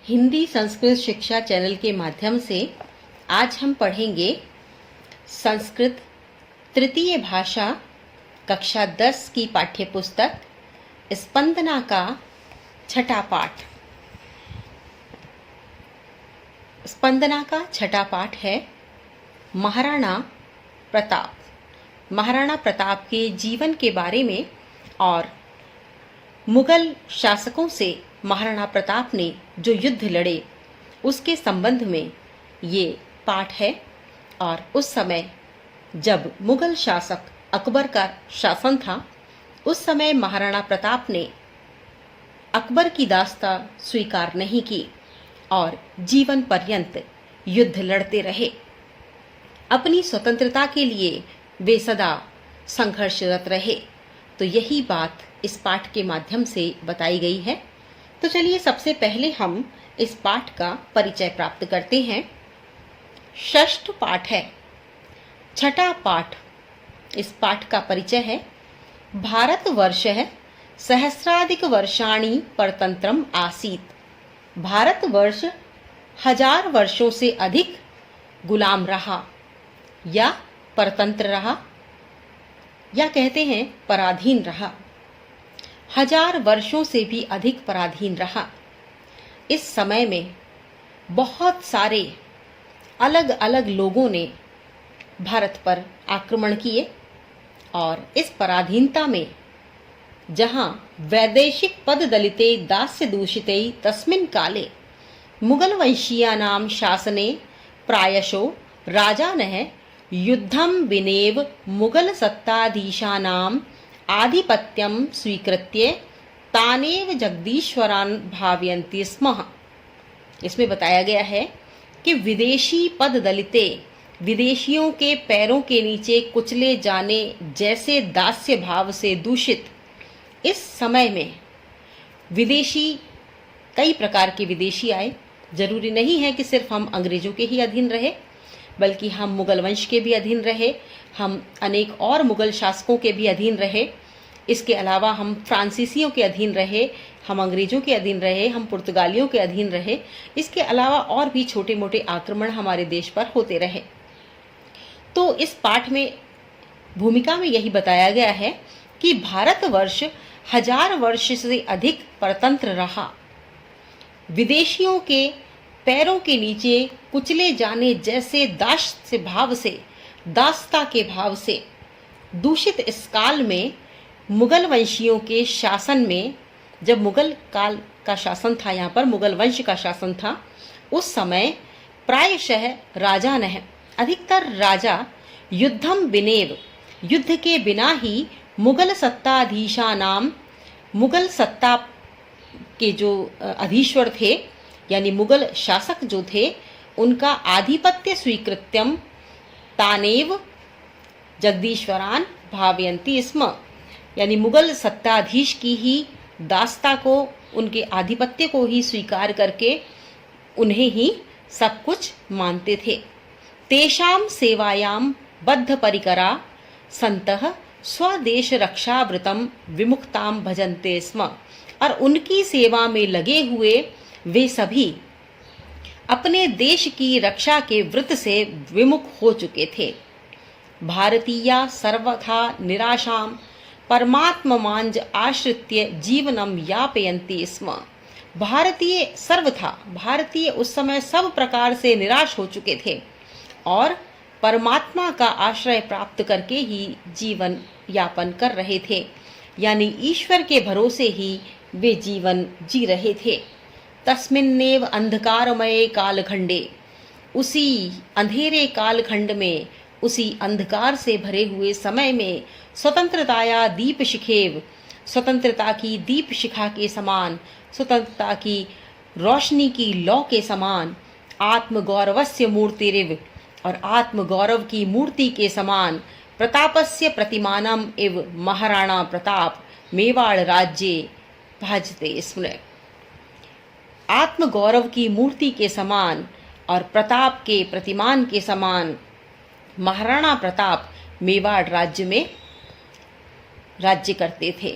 हिंदी संस्कृत शिक्षा चैनल के माध्यम से आज हम पढ़ेंगे संस्कृत तृतीय भाषा कक्षा 10 की पाठ्य पुस्तक स्पंदना का छठा पाठ। स्पंदना का छठा पाठ है महाराणा प्रताप। महाराणा प्रताप के जीवन के बारे में और मुगल शासकों से महाराणा प्रताप ने जो युद्ध लड़े उसके संबंध में ये पाठ है। और उस समय जब मुगल शासक अकबर का शासन था, उस समय महाराणा प्रताप ने अकबर की दास्ता स्वीकार नहीं की और जीवन पर्यंत युद्ध लड़ते रहे। अपनी स्वतंत्रता के लिए वे सदा संघर्षरत रहे। तो यही बात इस पाठ के माध्यम से बताई गई है। तो चलिए सबसे पहले हम इस पाठ का परिचय प्राप्त करते हैं। षष्ठ पाठ है, छठा पाठ। इस पाठ का परिचय है। भारतवर्ष है सहस्राधिक वर्षाणि परतंत्रम आसीत। भारतवर्ष 1000 वर्षों से अधिक गुलाम रहा या परतंत्र रहा, या कहते हैं पराधीन रहा। 1000 वर्षों से भी अधिक पराधीन रहा। इस समय में बहुत सारे अलग अलग लोगों ने भारत पर आक्रमण किए और इस पराधीनता में जहां वैदेशिक पद दलिते दास्य दूषिते तस्मिन् काले मुगल वंशीयानां शासने प्रायशो राजानः युद्धं विनेव मुगल सत्ताधीशानां आधिपत्यं स्वीकृत्य तानेव जगदीश्वरान् भावयन्ति स्म। इसमें बताया गया है कि विदेशी पद दलिते, विदेशियों के पैरों के नीचे कुचले जाने जैसे दास्य भाव से दूषित इस समय में विदेशी, कई प्रकार के विदेशी आए। जरूरी नहीं है कि सिर्फ हम अंग्रेजों के ही अधीन रहे, बल्कि हम मुगल वंश के भी अधीन रहे, हम अनेक और मुगल शासकों के भी अधीन रहे। इसके अलावा हम फ्रांसीसियों के अधीन रहे, हम अंग्रेजों के अधीन रहे, हम पुर्तगालियों के अधीन रहे। इसके अलावा और भी छोटे मोटे आक्रमण हमारे देश पर होते रहे। तो इस पाठ में भूमिका में यही बताया गया है कि भारतवर्ष 1000 वर्ष से अधिक परतंत्र रहा, विदेशियों के पैरों के नीचे कुचले जाने जैसे दास्य भाव से, दास्ता के भाव से दूषित इस काल में मुगल वंशियों के शासन में, जब मुगल काल का शासन था, यहाँ पर मुगल वंश का शासन था, उस समय प्रायशः राजा ने, अधिकतर राजा युद्धम विनेव, युद्ध के बिना ही मुगल सत्ताधीशानाम, मुगल सत्ता के जो अधीश्वर थे यानी मुगल शासक जो थे, उनका आधिपत्य स्वीकृत्यम तानेव जगदीश्वरान भावयन्ति स्म, यानी मुगल सत्ताधीश की ही दास्ता को, उनके आधिपत्य को ही स्वीकार करके उन्हें ही सब कुछ मानते थे। तेषां सेवायां बद्ध परिकरा संतः स्वदेश रक्षावृतम विमुक्तां भजन्ते स्म, और उनकी सेवा में लगे हुए वे सभी अपने देश की रक्षा के व्रत से विमुख हो चुके थे। भारतीया सर्वथा निराशां परमात्ममांज आश्रित्य जीवनम यापयन्ति स्म। भारतीय सर्वथा, भारतीय उस समय सब प्रकार से निराश हो चुके थे और परमात्मा का आश्रय प्राप्त करके ही जीवन यापन कर रहे थे, यानी ईश्वर के भरोसे ही वे जीवन जी रहे थे। तस्मिन्नेव अंधकारमय कालखंडे, उसी अंधेरे कालखंड में, उसी अंधकार से भरे हुए समय में स्वतंत्रताया दीप शिखेव, स्वतंत्रता की दीप शिखा के समान, स्वतंत्रता की रोशनी की लौ के समान, आत्मगौरवस्य मूर्तिरिव, और आत्मगौरव की मूर्ति के समान, प्रतापस्य प्रतिमानम इव महाराणा प्रताप मेवाड़ राज्ये भाजते स्मृ। आत्मगौरव की मूर्ति के समान और प्रताप के प्रतिमान के समान महाराणा प्रताप मेवाड़ राज्य में राज्य करते थे।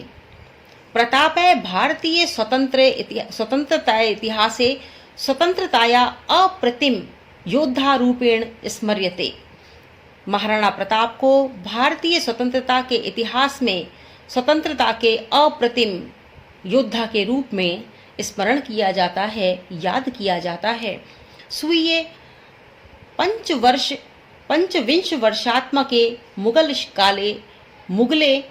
प्रतापे भारतीय स्वतंत्रता इतिहासे स्वतंत्रताया अप्रतिम योद्धा रूपेण स्मर्यते। महाराणा प्रताप को भारतीय स्वतंत्रता के इतिहास में स्वतंत्रता के अप्रतिम योद्धा के रूप में स्मरण किया जाता है, याद किया जाता है। स्वीय पंचविंश वर्षात्मके मुगल काले मुगले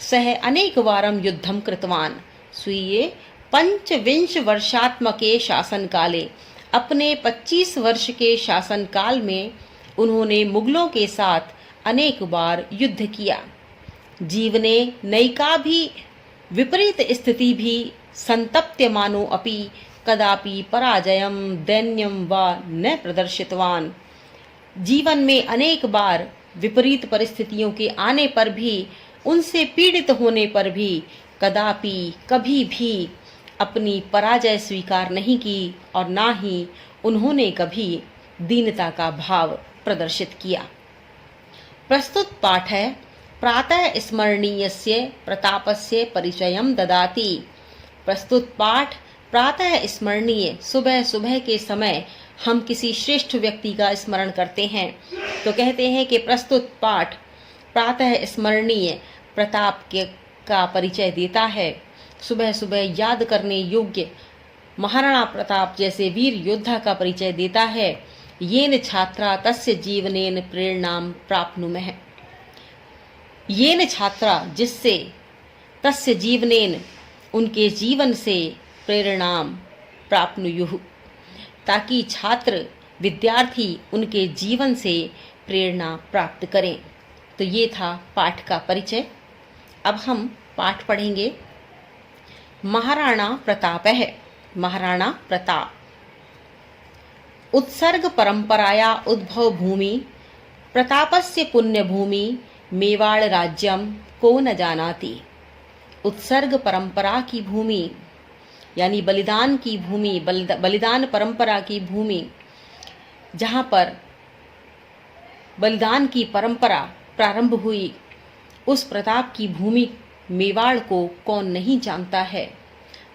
सह अनेकवारं युद्धं कृतवान्। स्वीय पंचविंश वर्षात्मके शासनकाले, अपने 25 वर्ष के शासनकाल में उन्होंने मुगलों के साथ अनेक बार युद्ध किया। जीवने नैकाभि विपरीत स्थिति भी संतप्यमानो अपि कदापि पराजयं दैन्यं वा न प्रदर्शितवान्। जीवन में अनेक बार विपरीत परिस्थितियों के आने पर भी, उनसे पीड़ित होने पर भी कदापि कभी भी अपनी पराजय स्वीकार नहीं की और ना ही उन्होंने कभी दीनता का भाव प्रदर्शित किया। प्रस्तुत पाठ है प्रातः स्मरणीयस्य प्रतापस्य परिचयं ददाति। प्रस्तुत पाठ प्रातः स्मरणीय, सुबह सुबह के समय हम किसी श्रेष्ठ व्यक्ति का स्मरण करते हैं तो कहते हैं कि प्रस्तुत पाठ प्रातः स्मरणीय प्रताप का परिचय देता है। सुबह सुबह याद करने योग्य महाराणा प्रताप जैसे वीर योद्धा का परिचय देता है। येन छात्रा तस्य जीवनेन प्रेरणां प्राप्नुमः। येन छात्रा, जिससे, तस्य जीवनेन, उनके जीवन से, प्रेरणां प्राप्नुयुः, ताकि छात्र विद्यार्थी उनके जीवन से प्रेरणा प्राप्त करें। तो ये था पाठ का परिचय। अब हम पाठ पढ़ेंगे। महाराणा प्रतापः। महाराणा प्रताप उत्सर्ग परंपराया उद्भव भूमि, प्रतापस्य पुण्य भूमि, मेवाड़ राज्यम को न जानाति। उत्सर्ग परंपरा की भूमि यानी बलिदान की भूमि, बलिदान परंपरा की भूमि, जहाँ पर बलिदान की परंपरा प्रारंभ हुई, उस प्रताप की भूमि मेवाड़ को कौन नहीं जानता है।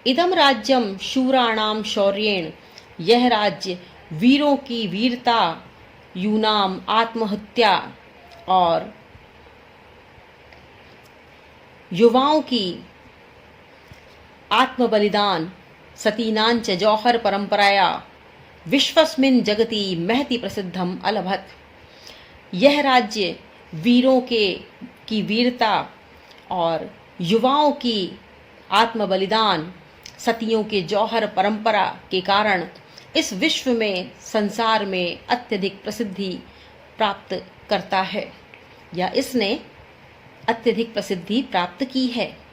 इदम राज्यम शूराणाम शौर्येण, यह राज्य वीरों की वीरता, यूनाम आत्महत्या और युवाओं की आत्म बलिदान, सतीनांच जौहर परंपराया विश्वस्मिन् जगति महति प्रसिद्धम अलभत। यह राज्य वीरों की वीरता और युवाओं की आत्म बलिदान, सतियों के जौहर परंपरा के कारण इस विश्व में, संसार में अत्यधिक प्रसिद्धि प्राप्त करता है, या इसने अत्यधिक प्रसिद्धि प्राप्त की है।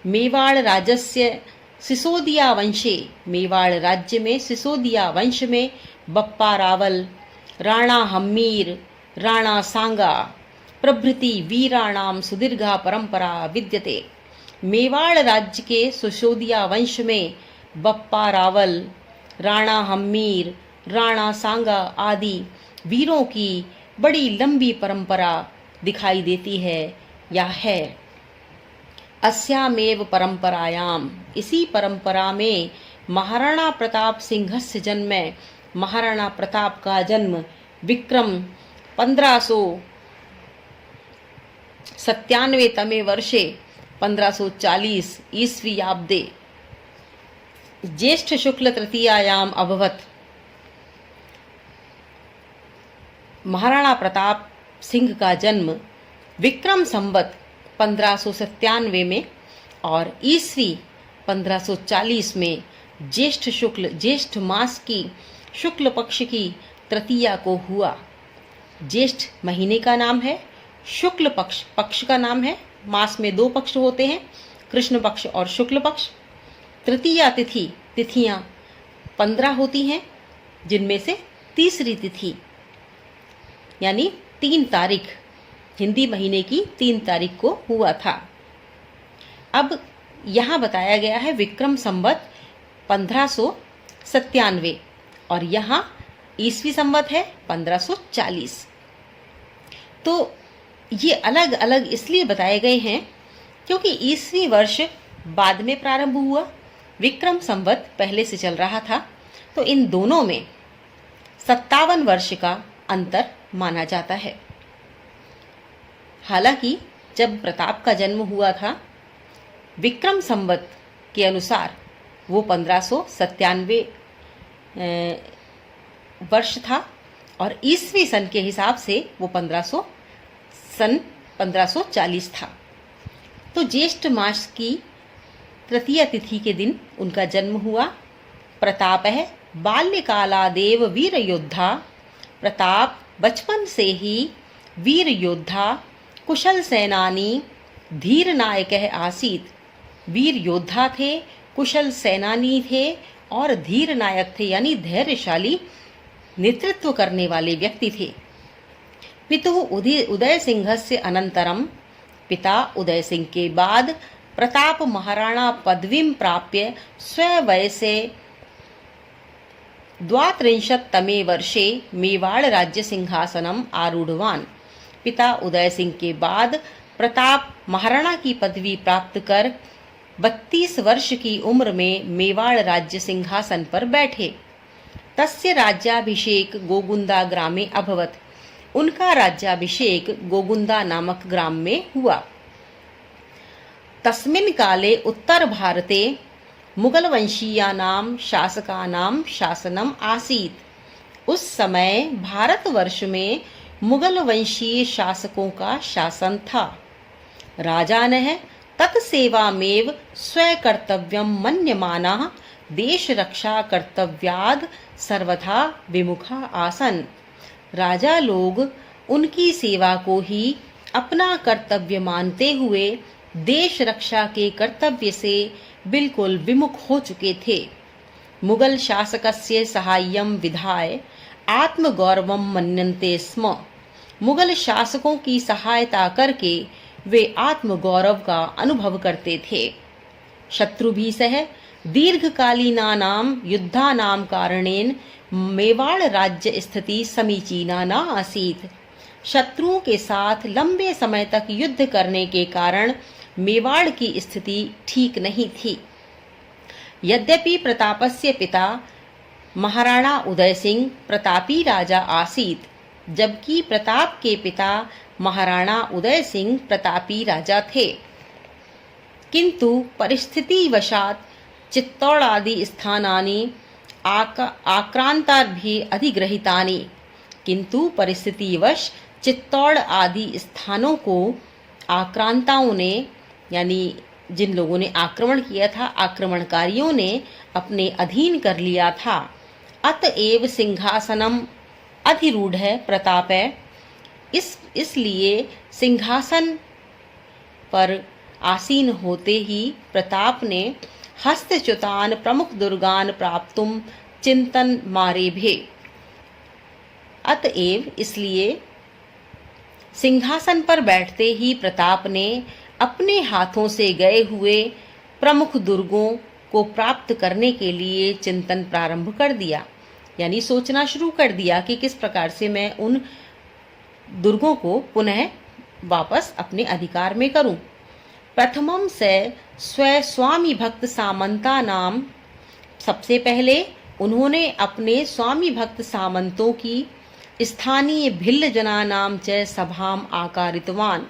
मेवाड़ राज्यस्य सिसोदिया वंशे, मेवाड़ राज्य में सिसोदिया वंश में बप्पा रावल, राणा हम्मीर, राणा सांगा प्रभृति वीराणाम सुदीर्घा परंपरा विद्यते। मेवाड़ राज्य के सिसोदिया वंश में बप्पा रावल, राणा हम्मीर, राणा सांगा आदि वीरों की बड़ी लंबी परंपरा दिखाई देती है या है। अस्यामेव परंपरायाम, इसी परंपरा में महाराणा प्रताप सिंहस्य जन्म, महाराणा प्रताप का जन्म विक्रम 1597 तमे वर्षे 1540 ईस्वीयाब्दे ज्येष्ठ शुक्ल तृतीयायाम अभवत। महाराणा प्रताप सिंह का जन्म विक्रम संवत 1597 में और ईस्वी 1540 में ज्येष्ठ मास की शुक्ल पक्ष की तृतीया को हुआ। ज्येष्ठ महीने का नाम है, शुक्ल पक्ष का नाम है। मास में 2 पक्ष होते हैं, कृष्ण पक्ष और शुक्ल पक्ष। तृतीया तिथियां 15 होती हैं, जिनमें से तीसरी तिथि यानी 3 तारीख, हिंदी महीने की 3 तारीख को हुआ था। अब यहाँ बताया गया है विक्रम संवत 1597 और यहाँ ईस्वी संवत है 1540। तो ये अलग अलग इसलिए बताए गए हैं क्योंकि ईस्वी वर्ष बाद में प्रारंभ हुआ, विक्रम संवत पहले से चल रहा था। तो इन दोनों में 57 वर्ष का अंतर माना जाता है। हालांकि जब प्रताप का जन्म हुआ था, विक्रम संवत के अनुसार वो 1597 वर्ष था और ईसवी सन के हिसाब से वो 1540 था। तो ज्येष्ठ मास की तृतीय तिथि के दिन उनका जन्म हुआ। प्रताप है बाल्यकालादेव वीर योद्धा। प्रताप बचपन से ही वीर योद्धा, कुशल सेनानी, धीर नायक आसीत। वीर योद्धा थे, कुशल सेनानी थे और धीर नायक थे, यानी धैर्यशाली नेतृत्व करने वाले व्यक्ति थे। पितुः उदय सिंहस्य अनंतरम, पिता उदय सिंह के बाद प्रताप महाराणा पदवीं प्राप्य स्ववयसे 32तमे वर्षे मेवाड़ राज्य सिंहासनम आरूढ़वान। पिता उदय सिंह के बाद प्रताप महाराणा की पदवी प्राप्त कर 32 वर्ष की उम्र में मेवाड़ राज्य सिंहासन पर बैठे। तस्य राज्याभिषेक गोगुंदा ग्रामे अभवत। उनका राज्याभिषेक गोगुंदा नामक ग्राम में हुआ। तस्मिन् काले उत्तर भारते मुगल वंशीयानां शासकानां शासनम आसीत। उस समय भारतवर्ष में मुगल वंशीय शासकों का शासन था। राजानः तत्सेवामेव स्वकर्तव्यं मन्यमानाः देश रक्षा कर्तव्याद् सर्वथा विमुखा आसन। राजा लोग उनकी सेवा को ही अपना कर्तव्य मानते हुए देश रक्षा के कर्तव्य से बिल्कुल विमुख हो चुके थे। मुगल शासकस्य सहाय्यं विधाय आत्मगौरवं मन्यन्ते स्म। मुगल शासकों की सहायता करके वे आत्मगौरव का अनुभव करते थे। शत्रुभिः सह दीर्घकालीनानां युद्धानां कारणेन मेवाड़ राज्य स्थिति समीचीना न आसीत्। शत्रुओं के साथ लंबे समय तक युद्ध करने के कारण मेवाड़ की स्थिति ठीक नहीं थी। यद्यपि प्रतापस्य पिता महाराणा उदय सिंह प्रतापी राजा आसीत, जबकि प्रताप के पिता महाराणा उदय सिंह प्रतापी राजा थे, किंतु परिस्थितिवशात् चित्तौड़ आदि स्थानानि आक्रांताभिः अधिग्रहितानि। किंतु परिस्थितिवश चित्तौड़ आदि स्थानों को आक्रांताओं ने, यानी जिन लोगों ने आक्रमण किया था, आक्रमणकारियों ने अपने अधीन कर लिया था। अतएव सिंहासनम अधिरूढ़ है प्रताप है। इसलिए सिंहासन पर आसीन होते ही प्रताप ने हस्तच्युतान प्रमुख दुर्गान प्राप्तुम चिंतन मारेभे। अतएव इसलिए सिंहासन पर बैठते ही प्रताप ने अपने हाथों से गए हुए प्रमुख दुर्गों को प्राप्त करने के लिए चिंतन प्रारंभ कर दिया, यानी सोचना शुरू कर दिया कि किस प्रकार से मैं उन दुर्गों को पुनः वापस अपने अधिकार में करूं। प्रथमम से स्वामी भक्त सामंता नाम, सबसे पहले उन्होंने अपने स्वामी भक्त सामंतों की स्थानीय भिल्ल जनानाम च सभाम आकारितवान।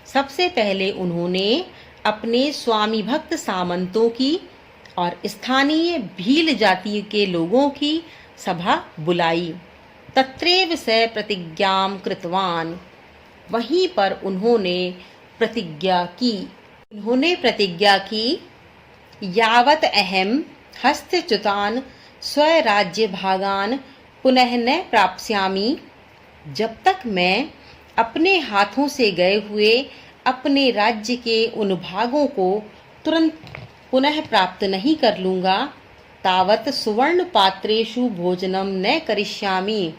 सबसे पहले उन्होंने अपने स्वामी भक्त सामंतों की और स्थानीय भील जाति के लोगों की सभा बुलाई। तत्रैव से प्रतिज्ञां कृतवान। वहीं पर उन्होंने प्रतिज्ञा की। यावत अहम हस्तच्युतान स्वराज्य भागान पुनः न प्राप्स्यामि। जब तक मैं अपने हाथों से गए हुए अपने राज्य के उन भागों को तुरंत पुनः प्राप्त नहीं कर लूँगा, तावत सुवर्ण पात्रेषु भोजनम न करिष्यामि।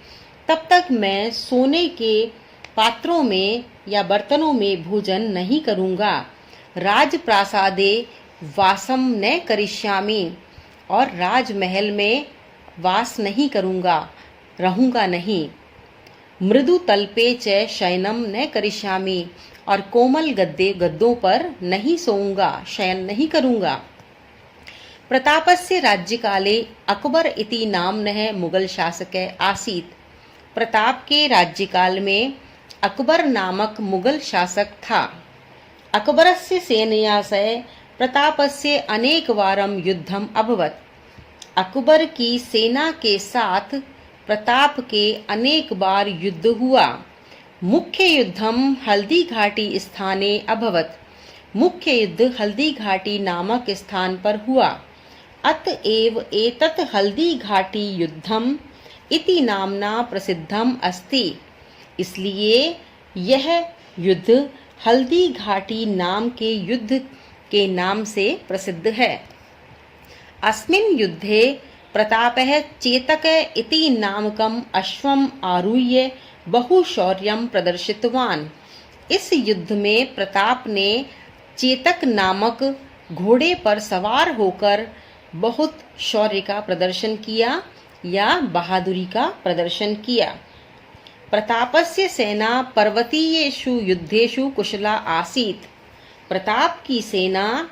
तब तक मैं सोने के पात्रों में या बर्तनों में भोजन नहीं करूँगा। राजप्रासादे वासम न करिष्यामि, और राजमहल में वास नहीं करूँगा, रहूँगा नहीं। मृदु तल्पे च शयनम न करिष्यामि, और कोमल गद्दों पर नहीं सोऊंगा, शयन नहीं करूँगा। प्रतापस्य राज्यकाले अकबर इति नाम्नः मुगल शासकः आसीत्। प्रताप के राज्यकाल में अकबर नामक मुगल शासक था। अकबरस्य सेनया सह प्रतापस्य अनेकवारं युद्धम् अभवत्। अकबर की सेना के साथ प्रताप के अनेक बार युद्ध हुआ। मुख्य युद्धम हल्दी घाटी स्थाने अभवत्। मुख्य युद्ध हल्दी घाटी नामक स्थान पर हुआ। अतएव एतत् हल्दी घाटी युद्धम इति नामना प्रसिद्धम अस्ति। इसलिए यह युद्ध हल्दी घाटी नाम के युद्ध के नाम से प्रसिद्ध है। अस्मिन् युद्धे प्रतापः चेतक इति नामकम् अश्वम् आरुह्य बहुशौर्यं प्रदर्शितवान्। इस युद्ध में प्रताप ने चेतक नामक घोड़े पर सवार होकर बहुत शौर्य का प्रदर्शन किया या बहादुरी का प्रदर्शन किया। प्रतापस्य सेना पर्वतीयेषु युद्धेषु कुशला आसीत्। प्रताप की सेना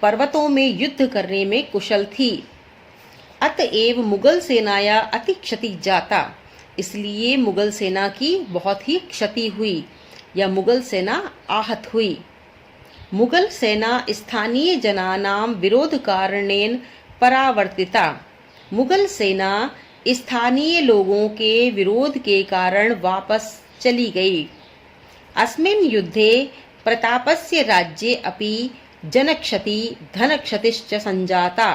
पर्वतों में युद्ध करने में कुशल थी। अतएव मुगल सेनाया अति क्षति जाता। इसलिए मुगल सेना की बहुत ही क्षति हुई या मुगल सेना आहत हुई। मुगल सेना स्थानीय जनानां विरोध कारणेन परावर्तिता। मुगल सेना स्थानीय लोगों के विरोध के कारण वापस चली गई। अस्मिन् युद्धे प्रतापस्य राज्ये अपि जनक्षति धनक्षतिश्च संजाता।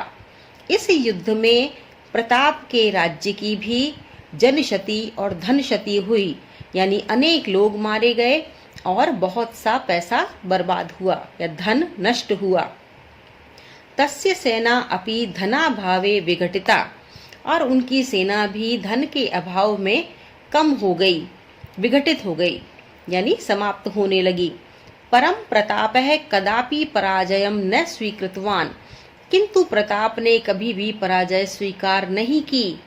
इस युद्ध में प्रताप के राज्य की भी जनक्षति और धनक्षति हुई, यानी अनेक लोग मारे गए और बहुत सा पैसा बर्बाद हुआ या धन नष्ट हुआ। तस्य सेना अपि धनाभावे विघटिता। और उनकी सेना भी धन के अभाव में कम हो गई, विघटित हो गई, यानी समाप्त होने लगी। परम प्रतापः कदापि पराजयं न स्वीकृतवान्। किंतु प्रताप ने कभी भी पराजय स्वीकार नहीं की।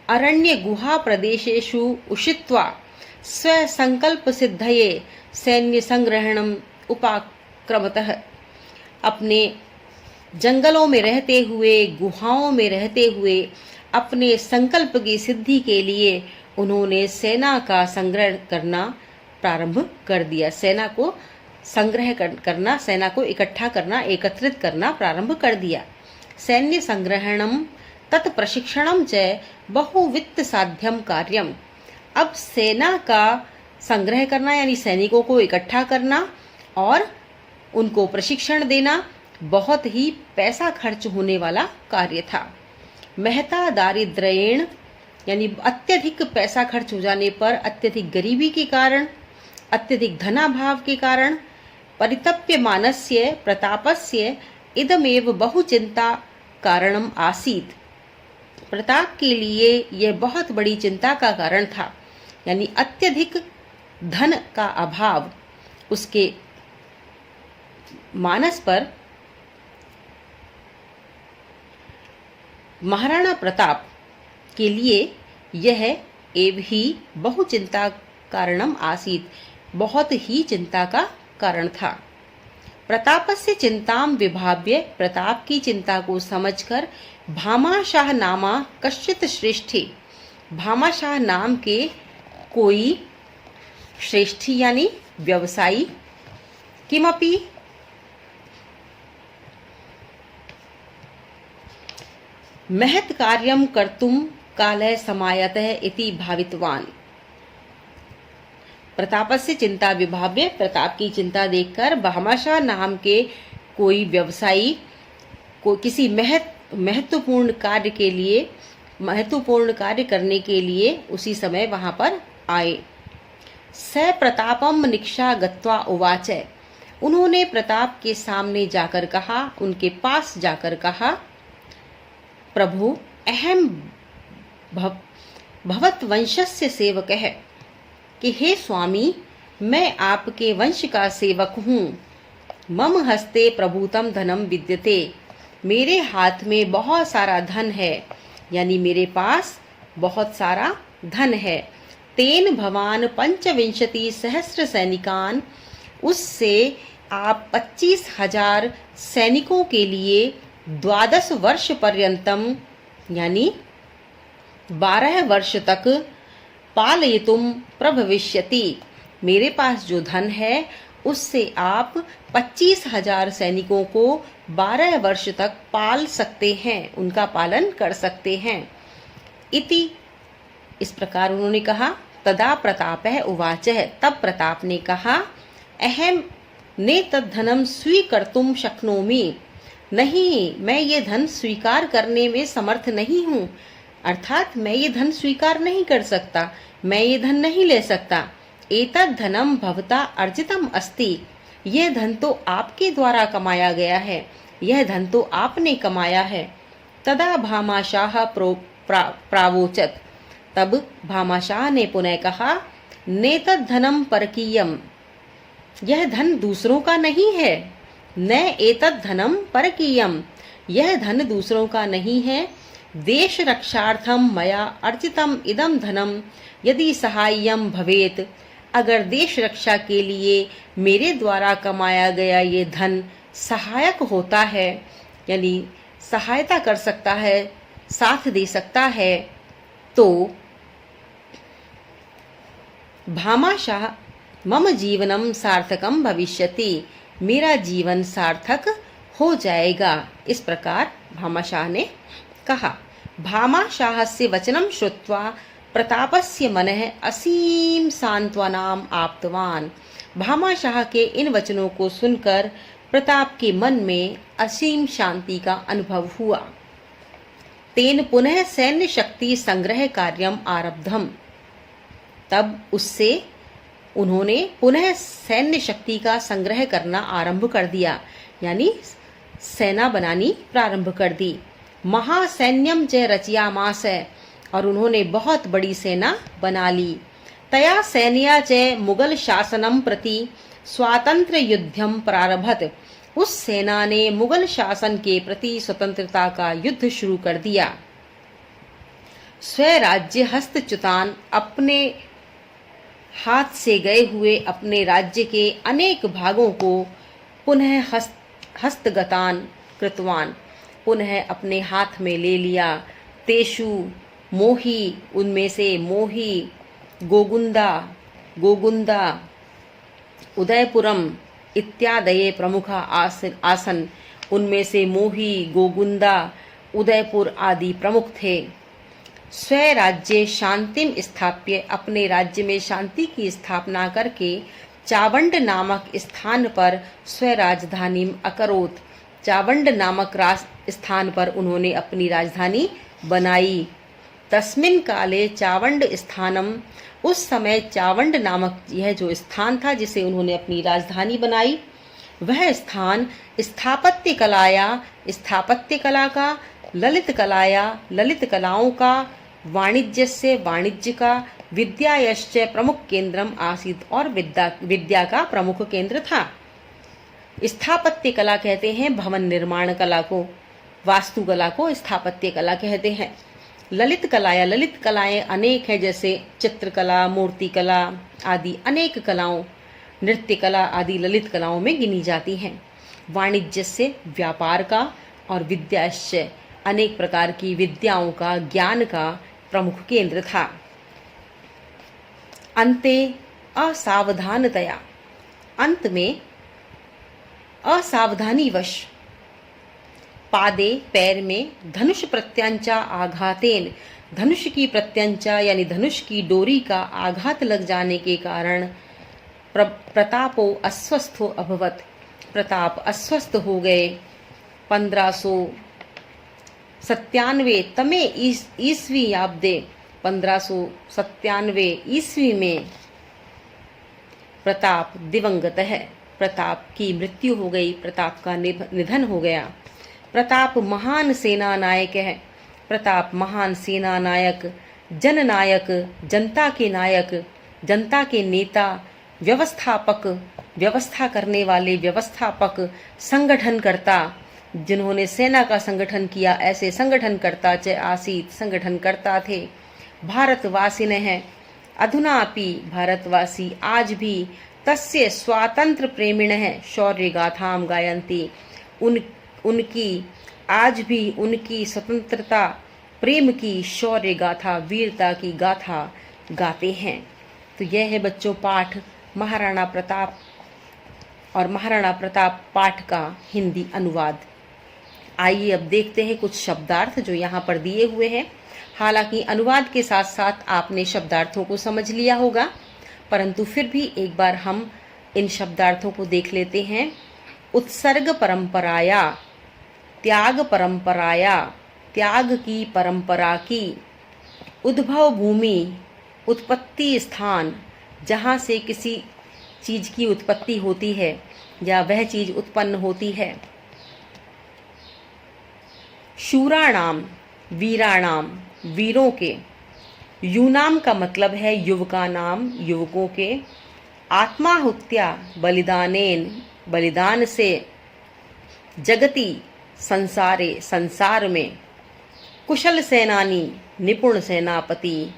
अरण्य गुहा प्रदेशेषु उषित्वा स्वसंकल्प सिद्धये सैन्य संग्रहणम उपाक्रमतः। अपने जंगलों में रहते हुए, गुहाओं में रहते हुए अपने संकल्प की सिद्धि के लिए उन्होंने सेना का संग्रह करना प्रारंभ कर दिया। सेना को संग्रह करना, सेना को इकट्ठा करना, एकत्रित करना प्रारंभ कर दिया। सैन्य संग्रहणम तत्प्रशिक्षणम च बहुवित्त साध्यम कार्यम। अब सेना का संग्रह करना यानी सैनिकों को इकट्ठा करना और उनको प्रशिक्षण देना बहुत ही पैसा खर्च होने वाला कार्य था। महता दारिद्र्येण यानी अत्यधिक पैसा खर्च हो जाने पर, अत्यधिक गरीबी के कारण, अत्यधिक धनाभाव के कारण परितप्यमानस्य प्रतापस्य इदमेव बहुचिंता कारणम आसीत्। प्रताप के लिए यह बहुत बड़ी चिंता का कारण था, यानी अत्यधिक धन का अभाव उसके मानस पर महाराणा प्रताप के लिए यह एव ही बहु चिंता कारणम आसीत्, बहुत ही चिंता का कारण था। प्रतापस्य चिंतां विभाव्य, प्रताप की चिंता को समझकर भामाशाह नामा कश्चित श्रेष्ठी, भामाशाह नाम के कोई श्रेष्ठी यानी व्यवसायी किमपि महत् कार्यं कर्तुं कालः समायतः इति भावितवान्। प्रतापस्य चिंता विभाव्य, प्रताप की चिंता देखकर भामाशाह नाम के कोई व्यवसायी को किसी महत्वपूर्ण कार्य करने के लिए उसी समय वहां पर आए। स प्रतापम निक्षा गत्वा उवाच, उन्होंने प्रताप के सामने जाकर कहा, उनके पास जाकर कहा, प्रभु अहम भवत वंशस्य सेवकः, कि हे स्वामी मैं आपके वंश का सेवक हूँ। मम हस्ते प्रभूतम धनम विद्यते, मेरे हाथ में बहुत सारा धन है, यानी मेरे पास बहुत सारा धन है। तेन भवान 25 सहस्र सैनिकान, उससे आप 25,000 सैनिकों के लिए 12 वर्ष पर्यंतम यानी 12 वर्ष तक पालयितुम प्रभविष्यति। मेरे पास जो धन है उससे आप 25,000 सैनिकों को 12 वर्ष तक पाल सकते हैं, उनका पालन कर सकते हैं। इति, इस प्रकार उन्होंने कहा। तदा प्रतापः उवाचः, तब प्रताप ने कहा, अहम नेतद्धनम स्वीकर्तुम शक्नोमि। नहीं, मैं ये धन स्वीकार करने में समर्थ नहीं हूँ, अर्थात मैं ये धन स्वीकार नहीं कर सकता, मैं ये धन नहीं ले सकता। एतद् धनम भवता अर्जितम अस्ति, यह धन तो आपके द्वारा कमाया गया है, यह धन तो आपने कमाया है। तदा भामाशाह प्रावोचत, तब भामाशाह ने पुनः कहा, नेतद् धनम परकीयम, यह धन दूसरों का नहीं है। न एतद् धनम परकीयम, यह धन दूसरों का नहीं है। देश रक्षार्थम मया अर्जितम इदम धनम यदि सहाय्यम भवेत, अगर देश रक्षा के लिए मेरे द्वारा कमाया गया ये धन सहायक होता है, यानी सहायता कर सकता है, साथ दे सकता है, तो भामाशाह मम जीवनम सार्थकम भविष्यति, मेरा जीवन सार्थक हो जाएगा। इस प्रकार भामाशाह ने कहा। भामाशाहस्य वचनं श्रुत्वा प्रतापस्य मनः असीम सांत्वनाम आप्तवान। भामाशाह के इन वचनों को सुनकर प्रताप के मन में असीम शांति का अनुभव हुआ। तेन पुनः सैन्य शक्ति संग्रह कार्यम आरब्धम, तब उससे उन्होंने पुनः सैन्य शक्ति का संग्रह करना आरंभ कर दिया, यानी सेना बनानी प्रारंभ कर दी। महासैन्यम च रचयामास, और उन्होंने बहुत बड़ी सेना बना ली। तया सैन्या च मुगल शासनम प्रति स्वातंत्र युद्धम प्रारभत, उस सेना ने मुगल शासन के प्रति स्वतंत्रता का युद्ध शुरू कर दिया। स्वराज्य हस्तच्युतान, अपने हाथ से गए हुए अपने राज्य के अनेक भागों को पुनः हस्तगतान कृतवान, पुनः अपने हाथ में ले लिया। तेषु मोही, उनमें से मोही, गोगुंदा, उदयपुरम इत्यादि प्रमुख आसन, उनमें से मोही, गोगुंदा, उदयपुर आदि प्रमुख थे। स्वराज्य शांतिम स्थाप्य, अपने राज्य में शांति की स्थापना करके चावंड नामक स्थान पर स्वराजधानी अकरोत, चावंड नामक स्थान पर उन्होंने अपनी राजधानी बनाई। तस्मिन काले चावंड स्थानम, उस समय चावंड नामक यह जो स्थान था जिसे उन्होंने अपनी राजधानी बनाई, वह स्थान स्थापत्य कला का, ललित कलाओं का, वाणिज्य से वाणिज्य का, विद्यायश्च प्रमुख केंद्रम आसीत, और विद्या का प्रमुख केंद्र था। स्थापत्य कला कहते हैं भवन निर्माण कला को, वास्तुकला को स्थापत्य कला कहते हैं। ललित कलाएं अनेक हैं, जैसे चित्रकला, मूर्तिकला आदि अनेक कलाओं, नृत्य कला आदि ललित कलाओं में गिनी जाती हैं। वाणिज्य से व्यापार का, और विद्याश्च अनेक प्रकार की विद्याओं का, ज्ञान का प्रमुख केंद्र था। अंते असावधानतया, अंत में असावधानीवश, पादे पैर में, धनुष प्रत्यंचा आघातेन, धनुष की प्रत्यंचा यानी धनुष की डोरी का आघात लग जाने के कारण प्रतापो अस्वस्थो अभवत, प्रताप अस्वस्थ हो गए। 1597 तमे ईस्वी याब्दे, 1597 ईस्वी में प्रताप दिवंगत है, प्रताप की मृत्यु हो गई, प्रताप का निधन हो गया। प्रताप महान सेना नायक है, प्रताप महान सेना नायक, जननायक, जनता के नायक, जनता के नेता, व्यवस्थापक, व्यवस्था करने वाले व्यवस्थापक, संगठनकर्ता, जिन्होंने सेना का संगठन किया, ऐसे संगठनकर्ता च आसीत, संगठनकर्ता थे। भारतवासी ने हैं, अधुनापि भारतवासी आज भी तस्य स्वातंत्र प्रेमिणः शौर्य गाथाम गायन्ति। उनकी आज भी उनकी स्वतंत्रता प्रेम की शौर्य गाथा, वीरता की गाथा गाते हैं। तो यह है बच्चों पाठ महाराणा प्रताप और महाराणा प्रताप पाठ का हिंदी अनुवाद। आइए अब देखते हैं कुछ शब्दार्थ जो यहाँ पर दिए हुए हैं। हालांकि अनुवाद के साथ साथ आपने शब्दार्थों को समझ लिया होगा, परंतु फिर भी एक बार हम इन शब्दार्थों को देख लेते हैं। उत्सर्ग परंपराया, त्याग परंपराया, त्याग की परंपरा की। उद्भव भूमि, उत्पत्ति स्थान, जहाँ से किसी चीज की उत्पत्ति होती है या वह चीज उत्पन्न होती है। शूराणाम, वीराणाम, वीरों के। यूनाम का मतलब है युवका नाम, युवकों के। आत्माहुत्या, बलिदानेन, बलिदान से। जगति, संसारे, संसार में। कुशल सेनानी, निपुण सेनापति,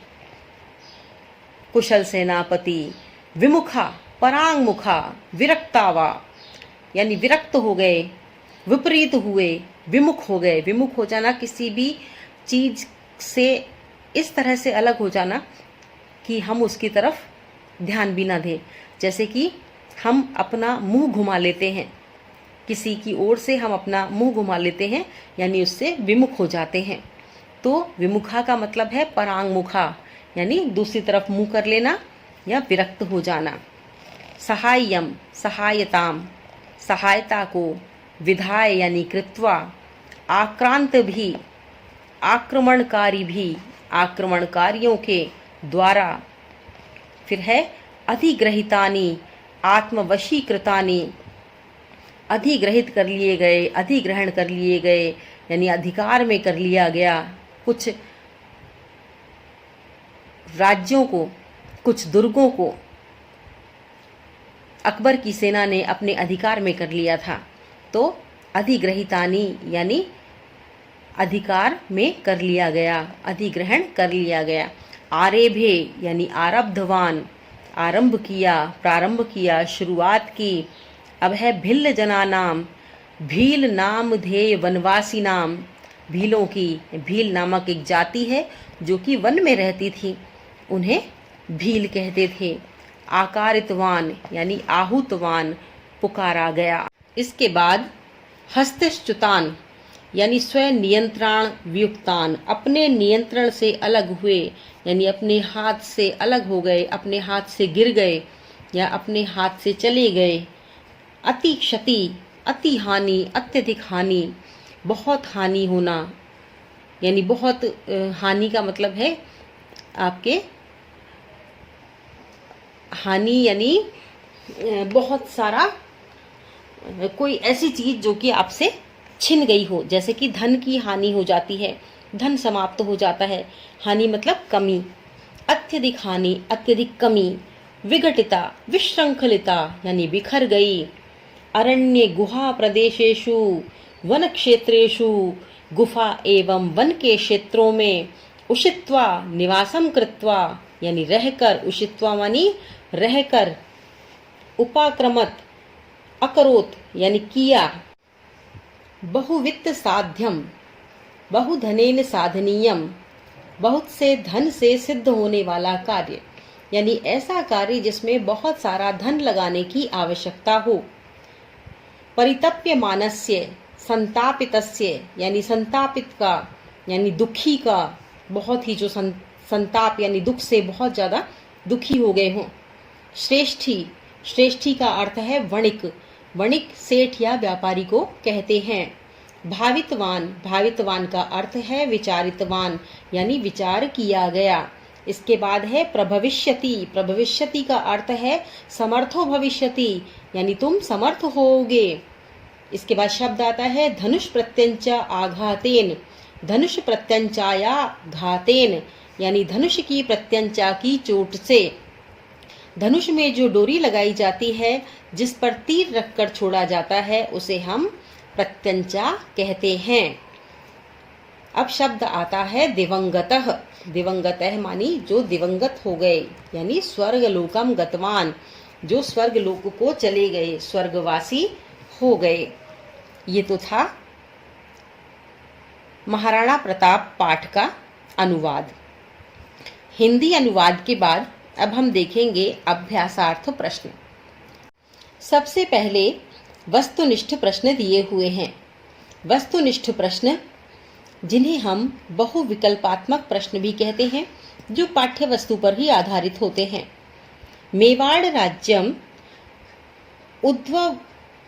कुशल सेनापति। विमुखा, परांगमुखा, विरक्तावा, यानी विरक्त हो गए, विपरीत हुए, विमुख हो गए। विमुख हो जाना, किसी भी चीज से इस तरह से अलग हो जाना कि हम उसकी तरफ ध्यान भी ना दें। जैसे कि हम अपना मुंह घुमा लेते हैं, किसी की ओर से हम अपना मुंह घुमा लेते हैं, यानी उससे विमुख हो जाते हैं। तो विमुखा का मतलब है परांगमुखा, यानी दूसरी तरफ मुंह कर लेना या विरक्त हो जाना। सहाय्यम, सहायताम, सहायता को। विधाय यानी कृत्वा। आक्रांत भी, आक्रमणकारी भी, आक्रमणकारियों के द्वारा। फिर है अधिग्रहितानि, आत्मवशीकृतानि, अधिग्रहित कर लिए गए, अधिग्रहण कर लिए गए, यानी अधिकार में कर लिया गया। कुछ राज्यों को, कुछ दुर्गों को अकबर की सेना ने अपने अधिकार में कर लिया था। तो अधिग्रहितानि यानी अधिकार में कर लिया गया, अधिग्रहण कर लिया गया। आरेभे यानी आरब्धवान, आरंभ किया, प्रारंभ किया, शुरुआत की। अब है भिल्ल जना नाम, भील नाम धेय वनवासी नाम, भीलों की। भील नामक एक जाति है जो कि वन में रहती थी, उन्हें भील कहते थे। आकारितवान यानी आहूतवान, पुकारा गया। इसके बाद हस्तच्युतान यानी स्वयं नियंत्रण वियुक्तान, अपने नियंत्रण से अलग हुए, यानी अपने हाथ से अलग हो गए, अपने हाथ से गिर गए या अपने हाथ से चले गए। अति क्षति, अति हानि, अत्यधिक हानि, बहुत हानि होना, यानी बहुत हानि का मतलब है आपके हानि यानी बहुत सारा कोई ऐसी चीज जो कि आपसे छिन गई हो, जैसे कि धन की हानि हो जाती है, धन समाप्त हो जाता है। हानि मतलब कमी। अत्यधिक हानि, अत्यधिक कमी। विघटिता, विश्रृंखलिता यानी बिखर गई। अरण्य गुहा प्रदेशेषु, वन क्षेत्रेषु, गुफा एवं वन के क्षेत्रों में। उषित्वा, निवासम कृत्वा यानी रहकर, उषित्वा मानी रहकर। उपाक्रमत, अकरोत यानी किया। बहुवित्त साध्यम, बहुधनेन साधनीयम, बहुत से धन से सिद्ध होने वाला कार्य, यानी ऐसा कार्य जिसमें बहुत सारा धन लगाने की आवश्यकता हो। परितप्यमानस्य, संतापितस्य यानी संतापित का, यानी दुखी का, बहुत ही जो संताप यानी दुख से बहुत ज्यादा दुखी हो गए हों। श्रेष्ठी, श्रेष्ठी का अर्थ है वणिक, वणिक सेठ या व्यापारी को कहते हैं। भावितवान, भावितवान का अर्थ है विचारितवान, यानी विचार किया गया। इसके बाद है प्रभविष्यति, प्रभविष्यति का अर्थ है समर्थो भविष्यति, यानी तुम समर्थ होगे। इसके बाद शब्द आता है धनुष प्रत्यंचा आघातेन, धनुष प्रत्यंचाया घातेन, यानी धनुष की प्रत्यंचा की चोट से। धनुष में जो डोरी लगाई जाती है, जिस पर तीर रखकर छोड़ा जाता है, उसे हम प्रत्यंचा कहते हैं। अब शब्द आता है दिवंगतः, दिवंगतः मानी जो दिवंगत हो गए, यानी स्वर्ग लोकम गतवान, जो स्वर्ग लोक को चले गए, स्वर्गवासी हो गए। ये तो था महाराणा प्रताप पाठ का अनुवाद। हिंदी अनुवाद के बाद अब हम देखेंगे अभ्यासार्थ प्रश्न। सबसे पहले वस्तुनिष्ठ प्रश्न दिए हुए हैं। वस्तुनिष्ठ प्रश्न, जिन्हें हम बहुविकल्पात्मक प्रश्न भी कहते हैं, जो पाठ्य वस्तु पर ही आधारित होते हैं। मेवाड़ राज्यम उद्भव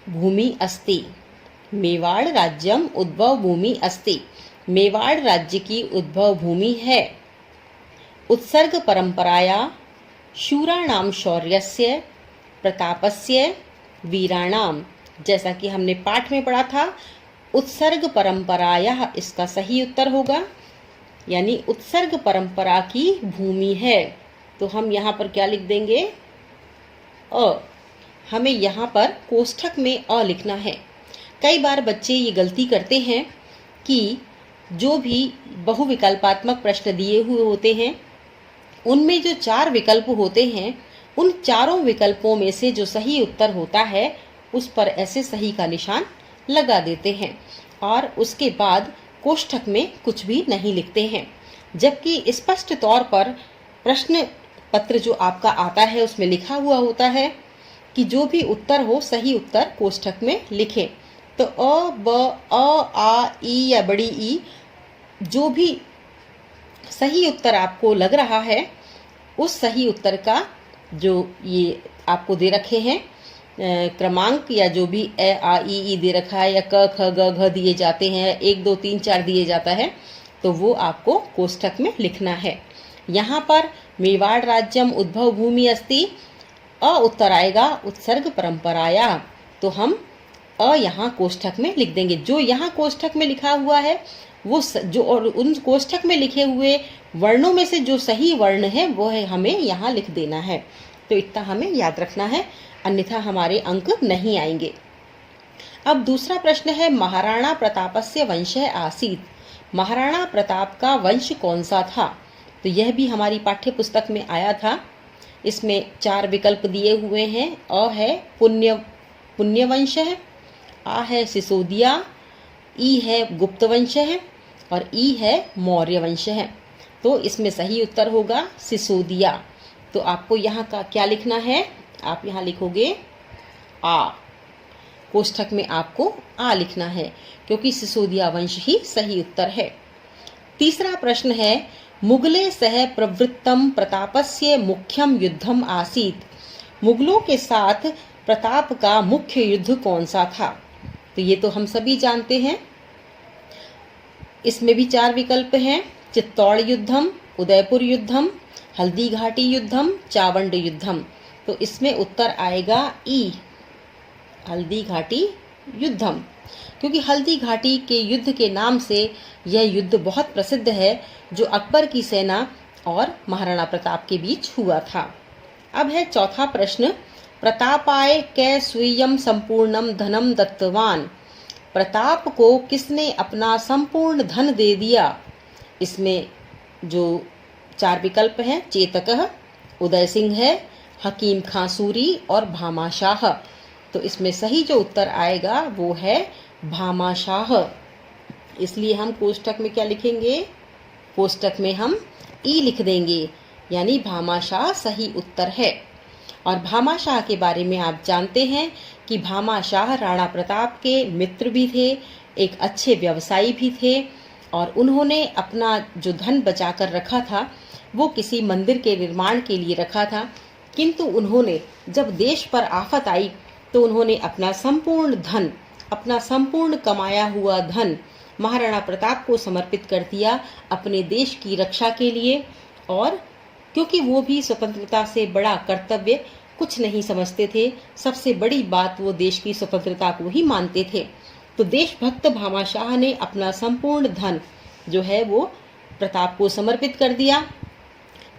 भूमि अस्ति। मेवाड़ राज्यम उद्भव भूमि अस्ति। मेवाड़ राज्य की उद्भव भूमि है। उत्सर्ग परंपराया शूराणाम शौर्यस्य प्रतापस्य वीराणाम। जैसा कि हमने पाठ में पढ़ा था, उत्सर्ग परंपराया इसका सही उत्तर होगा, यानी उत्सर्ग परंपरा की भूमि है। तो हम यहाँ पर क्या लिख देंगे? अ। हमें यहाँ पर कोष्ठक में अ लिखना है। कई बार बच्चे ये गलती करते हैं कि जो भी बहुविकल्पात्मक प्रश्न दिए हुए होते हैं, उनमें जो 4 विकल्प होते हैं, उन चारों विकल्पों में से जो सही उत्तर होता है उस पर ऐसे सही का निशान लगा देते हैं और उसके बाद कोष्ठक में कुछ भी नहीं लिखते हैं। जबकि स्पष्ट तौर पर प्रश्न पत्र जो आपका आता है उसमें लिखा हुआ होता है कि जो भी उत्तर हो सही उत्तर कोष्ठक में लिखें। तो अ, ब, अ, आ, ई या बड़ी ई, जो भी सही उत्तर आपको लग रहा है उस सही उत्तर का जो ये आपको दे रखे हैं क्रमांक, या जो भी ए आ ई दे रखा है, या क ख ग घ दिए जाते हैं, 1 2 3 4 दिए जाता है, तो वो आपको कोष्ठक में लिखना है। यहाँ पर मेवाड़ राज्यम उद्भव भूमि अस्ति, अ उत्तर आएगा उत्सर्ग परंपराया, तो हम अ यहाँ कोष्ठक में लिख देंगे। जो यहाँ कोष्ठक में लिखा हुआ है वो जो, और उन कोष्ठक में लिखे हुए वर्णों में से जो सही वर्ण है वो है हमें यहाँ लिख देना है। तो इतना हमें याद रखना है, अन्यथा हमारे अंक नहीं आएंगे। अब दूसरा प्रश्न है, महाराणा प्रतापस्य वंशः आसीत्। महाराणा प्रताप का वंश कौन सा था? तो यह भी हमारी पाठ्य पुस्तक में आया था। इसमें 4 विकल्प दिए हुए हैं। अ है पुण्य वंश है, आ है सिसोदिया, ई है गुप्त वंश है और ई है मौर्य वंश है। तो इसमें सही उत्तर होगा सिसोदिया। तो आपको यहाँ का क्या लिखना है? आप यहाँ लिखोगे आ। कोष्ठक में आपको आ लिखना है क्योंकि सिसोदिया वंश ही सही उत्तर है। तीसरा प्रश्न है, मुगले सह प्रवृत्तम प्रतापस्य मुख्यम युद्धम आसीत्। मुगलों के साथ प्रताप का मुख्य युद्ध कौन सा था? तो ये तो हम सभी जानते हैं। इसमें भी 4 विकल्प हैं, चित्तौड़ युद्धम, उदयपुर युद्धम, हल्दी घाटी युद्धम, चावंड युद्धम। तो इसमें उत्तर आएगा ई, हल्दी घाटी युद्धम, क्योंकि हल्दी घाटी के युद्ध के नाम से यह युद्ध बहुत प्रसिद्ध है जो अकबर की सेना और महाराणा प्रताप के बीच हुआ था। अब है चौथा प्रश्न, प्रतापाय कै स्वीयम संपूर्णम धनम दत्तवान। प्रताप को किसने अपना संपूर्ण धन दे दिया? इसमें जो 4 विकल्प हैं, चेतक, उदय सिंह है, हकीम खां सूरी और भामाशाह। तो इसमें सही जो उत्तर आएगा वो है भामाशाह। इसलिए हम कोष्ठक में क्या लिखेंगे? कोष्ठक में हम ई लिख देंगे, यानी भामाशाह सही उत्तर है। और भामाशाह के बारे में आप जानते हैं कि भामाशाह राणा प्रताप के मित्र भी थे, एक अच्छे व्यवसायी भी थे और उन्होंने अपना जो धन बचा कर रखा था वो किसी मंदिर के निर्माण के लिए रखा था, किंतु उन्होंने जब देश पर आफत आई तो उन्होंने अपना संपूर्ण धन, अपना संपूर्ण कमाया हुआ धन महाराणा प्रताप को समर्पित कर दिया अपने देश की रक्षा के लिए। और क्योंकि वो भी स्वतंत्रता से बड़ा कर्तव्य कुछ नहीं समझते थे, सबसे बड़ी बात वो देश की स्वतंत्रता को ही मानते थे, तो देशभक्त भामाशाह ने अपना संपूर्ण धन जो है वो प्रताप को समर्पित कर दिया।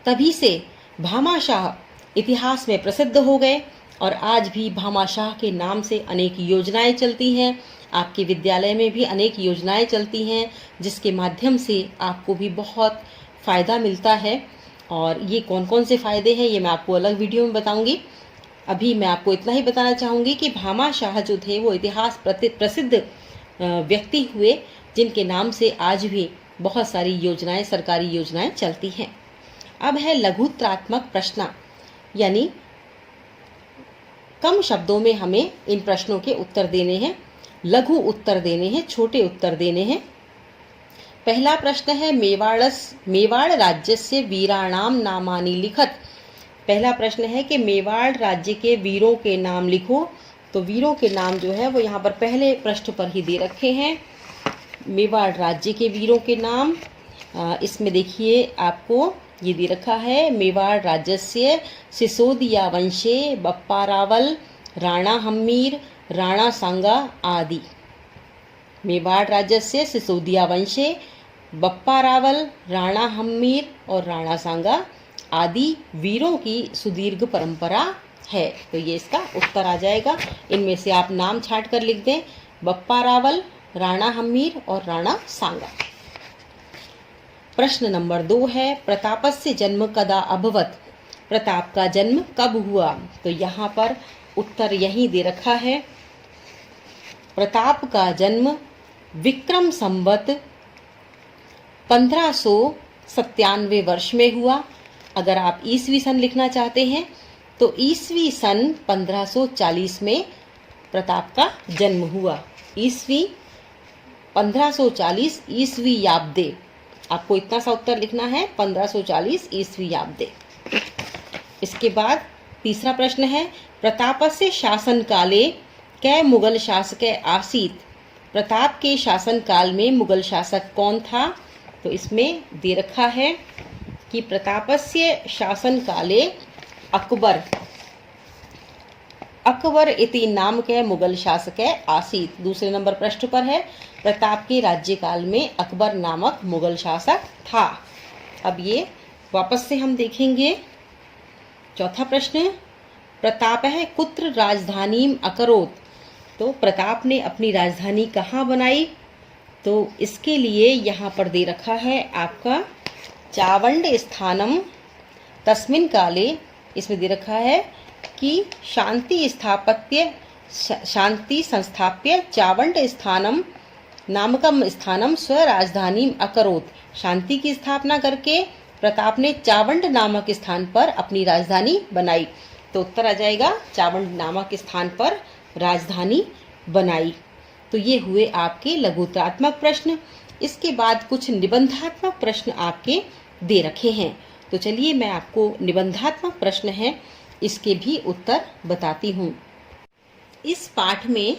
तभी से भामाशाह इतिहास में प्रसिद्ध हो गए और आज भी भामाशाह के नाम से अनेक योजनाएं चलती हैं। आपके विद्यालय में भी अनेक योजनाएं चलती हैं जिसके माध्यम से आपको भी बहुत फ़ायदा मिलता है। और ये कौन कौन से फ़ायदे हैं ये मैं आपको अलग वीडियो में बताऊंगी। अभी मैं आपको इतना ही बताना चाहूँगी कि भामा शाह जो थे वो इतिहास प्रसिद्ध व्यक्ति हुए, जिनके नाम से आज भी बहुत सारी योजनाएं, सरकारी योजनाएं चलती हैं। अब है लघुत्रात्मक प्रश्न, यानी कम शब्दों में हमें इन प्रश्नों के उत्तर देने हैं, लघु उत्तर देने हैं, छोटे उत्तर देने हैं। पहला प्रश्न है मेवाड़ राज्यस्य वीराणाम नामानि लिखत। पहला प्रश्न है कि मेवाड़ राज्य के वीरों के नाम लिखो। तो वीरों के नाम जो है वो यहाँ पर पहले पृष्ठ पर ही दे रखे हैं। मेवाड़ राज्य के वीरों के नाम इसमें देखिए आपको ये दे रखा है। मेवाड़ राज्यस्य सिसोदिया वंशे बप्पा रावल, राणा हम्मीर, राणा सांगा आदि। मेवाड़ राज्यस्य सिसोदिया वंशे बप्पा रावल, राणा हम्मीर और राणा सांगा आदि वीरों की सुदीर्घ परंपरा है। तो ये इसका उत्तर आ जाएगा। इनमें से आप नाम छांट कर लिख दें, बप्पा रावल, राणा हम्मीर और राणा सांगा। प्रश्न नंबर 2 है प्रतापस्य जन्म कदा अभवत। प्रताप का जन्म कब हुआ? तो यहाँ पर उत्तर यही दे रखा है। प्रताप का जन्म विक्रम संवत 1597 वर्ष में हुआ। अगर आप ईसवी सन लिखना चाहते हैं तो ईसवी सन 1540 में प्रताप का जन्म हुआ। ईसवी 1540 ईसवी याब्दे, आपको इतना सा उत्तर लिखना है, 1540 ईसवी याब्दे। इसके बाद तीसरा प्रश्न है प्रतापस्य शासन काले कै मुगल शासक आसीत। प्रताप के शासन काल में मुगल शासक कौन था? तो इसमें दे रखा है कि प्रतापस्य शासन काले अकबर इति नाम के मुगल शासक आसीत। दूसरे नंबर पृष्ठ पर है प्रताप के राज्यकाल में अकबर नामक मुगल शासक था। अब ये वापस से हम देखेंगे। चौथा प्रश्न प्रताप है कुत्र राजधानीम अकरोत। तो प्रताप ने अपनी राजधानी कहाँ बनाई? तो इसके लिए यहाँ पर दे रखा है आपका चावंड स्थानम तस्मिन काले। इसमें दे रखा है कि शांति संस्थाप्य चावंड स्थानम नामकम स्थानम स्वराजधानी अकरोत। शांति की स्थापना करके प्रताप ने चावंड नामक स्थान पर अपनी राजधानी बनाई। तो उत्तर आ जाएगा चावंड नामक स्थान पर राजधानी बनाई। तो ये हुए आपके लघुत्रात्मक प्रश्न। इसके बाद कुछ निबंधात्मक प्रश्न आपके दे रखे हैं। तो चलिए मैं आपको निबंधात्मक प्रश्न है इसके भी उत्तर बताती हूँ। इस पाठ में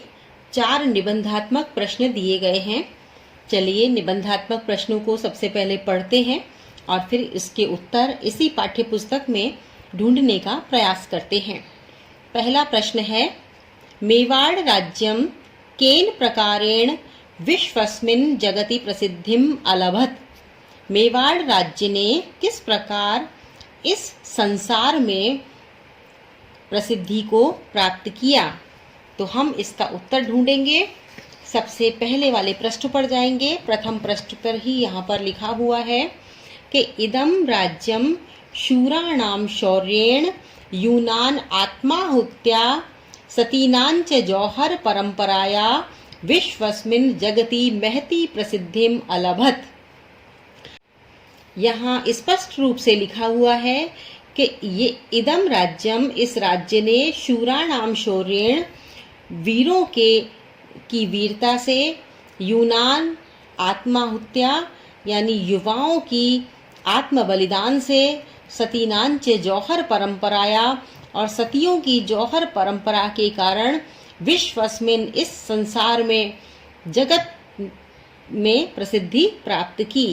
4 निबंधात्मक प्रश्न दिए गए हैं। चलिए निबंधात्मक प्रश्नों को सबसे पहले पढ़ते हैं और फिर इसके उत्तर इसी पाठ्यपुस्तक में ढूंढने का प्रयास करते हैं। पहला प्रश्न है मेवाड़ राज्यम केन प्रकारेण विश्वस्मिन् जगति प्रसिद्धिम अलभत। मेवाड़ राज्य ने किस प्रकार इस संसार में प्रसिद्धि को प्राप्त किया? तो हम इसका उत्तर ढूंढेंगे। सबसे पहले वाले पृष्ठ पर जाएंगे। प्रथम पृष्ठ पर ही यहाँ पर लिखा हुआ है कि इदम राज्यम शूराणाम शौर्येण यूनान आत्माहुत्या सतीनांच जौहर परंपराया विश्वस्मिन् जगति महती प्रसिद्धिम अलभत। यहाँ स्पष्ट रूप से लिखा हुआ है कि ये इदम राज्यम, इस राज्य ने शूराणाम शौर्येण, वीरों की वीरता से, यूनान आत्माहुत्या यानी युवाओं की आत्म बलिदान से, सतीनांच जौहर परंपराया और सतियों की जौहर परंपरा के कारण विश्वस्मिन इस संसार में जगत में प्रसिद्धि प्राप्त की।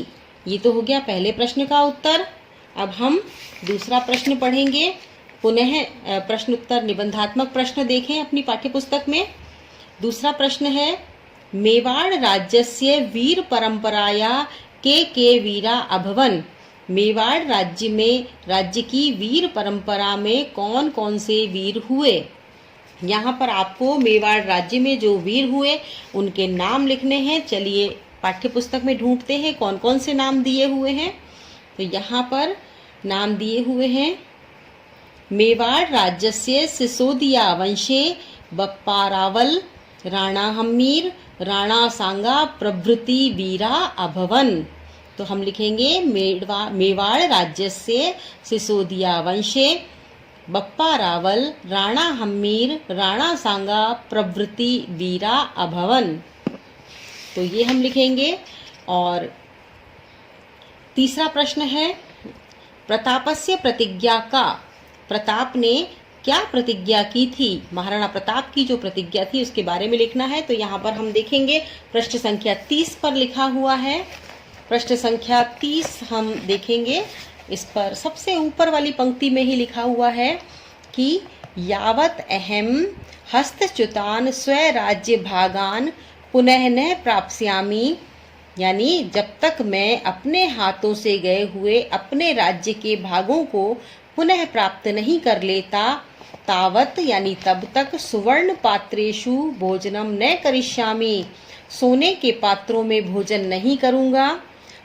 ये तो हो गया पहले प्रश्न का उत्तर। अब हम दूसरा प्रश्न पढ़ेंगे। पुनः प्रश्न उत्तर निबंधात्मक प्रश्न देखें अपनी पाठ्यपुस्तक में। दूसरा प्रश्न है मेवाड़ राज्यस्य वीर परंपराया के वीरा अभवन। मेवाड़ राज्य की वीर परंपरा में कौन कौन से वीर हुए? यहाँ पर आपको मेवाड़ राज्य में जो वीर हुए उनके नाम लिखने हैं। चलिए पाठ्यपुस्तक में ढूंढते हैं कौन कौन से नाम दिए हुए हैं। तो यहाँ पर नाम दिए हुए हैं मेवाड़ राज्यस्य सिसोदिया वंशे बप्पारावल राणा हम्मीर राणा सांगा प्रभृति वीरा अभवन। तो हम लिखेंगे मेवाड़ राज्य से सिसोदिया वंशे बप्पा रावल राणा हम्मीर राणा सांगा प्रभृति वीरा अभवन। तो ये हम लिखेंगे। और तीसरा प्रश्न है प्रतापस्य प्रतिज्ञा का, प्रताप ने क्या प्रतिज्ञा की थी। महाराणा प्रताप की जो प्रतिज्ञा थी उसके बारे में लिखना है। तो यहाँ पर हम देखेंगे पृष्ठ संख्या 30 पर लिखा हुआ है। पृष्ठ संख्या 30 हम देखेंगे, इस पर सबसे ऊपर वाली पंक्ति में ही लिखा हुआ है कि यावत अहम हस्तच्युतान स्वराज्य भागान पुनः न प्राप्स्यामि, यानी जब तक मैं अपने हाथों से गए हुए अपने राज्य के भागों को पुनः प्राप्त नहीं कर लेता, तावत यानी तब तक सुवर्ण पात्रेषु भोजनम न करिष्यामि, सोने के पात्रों में भोजन नहीं करूँगा,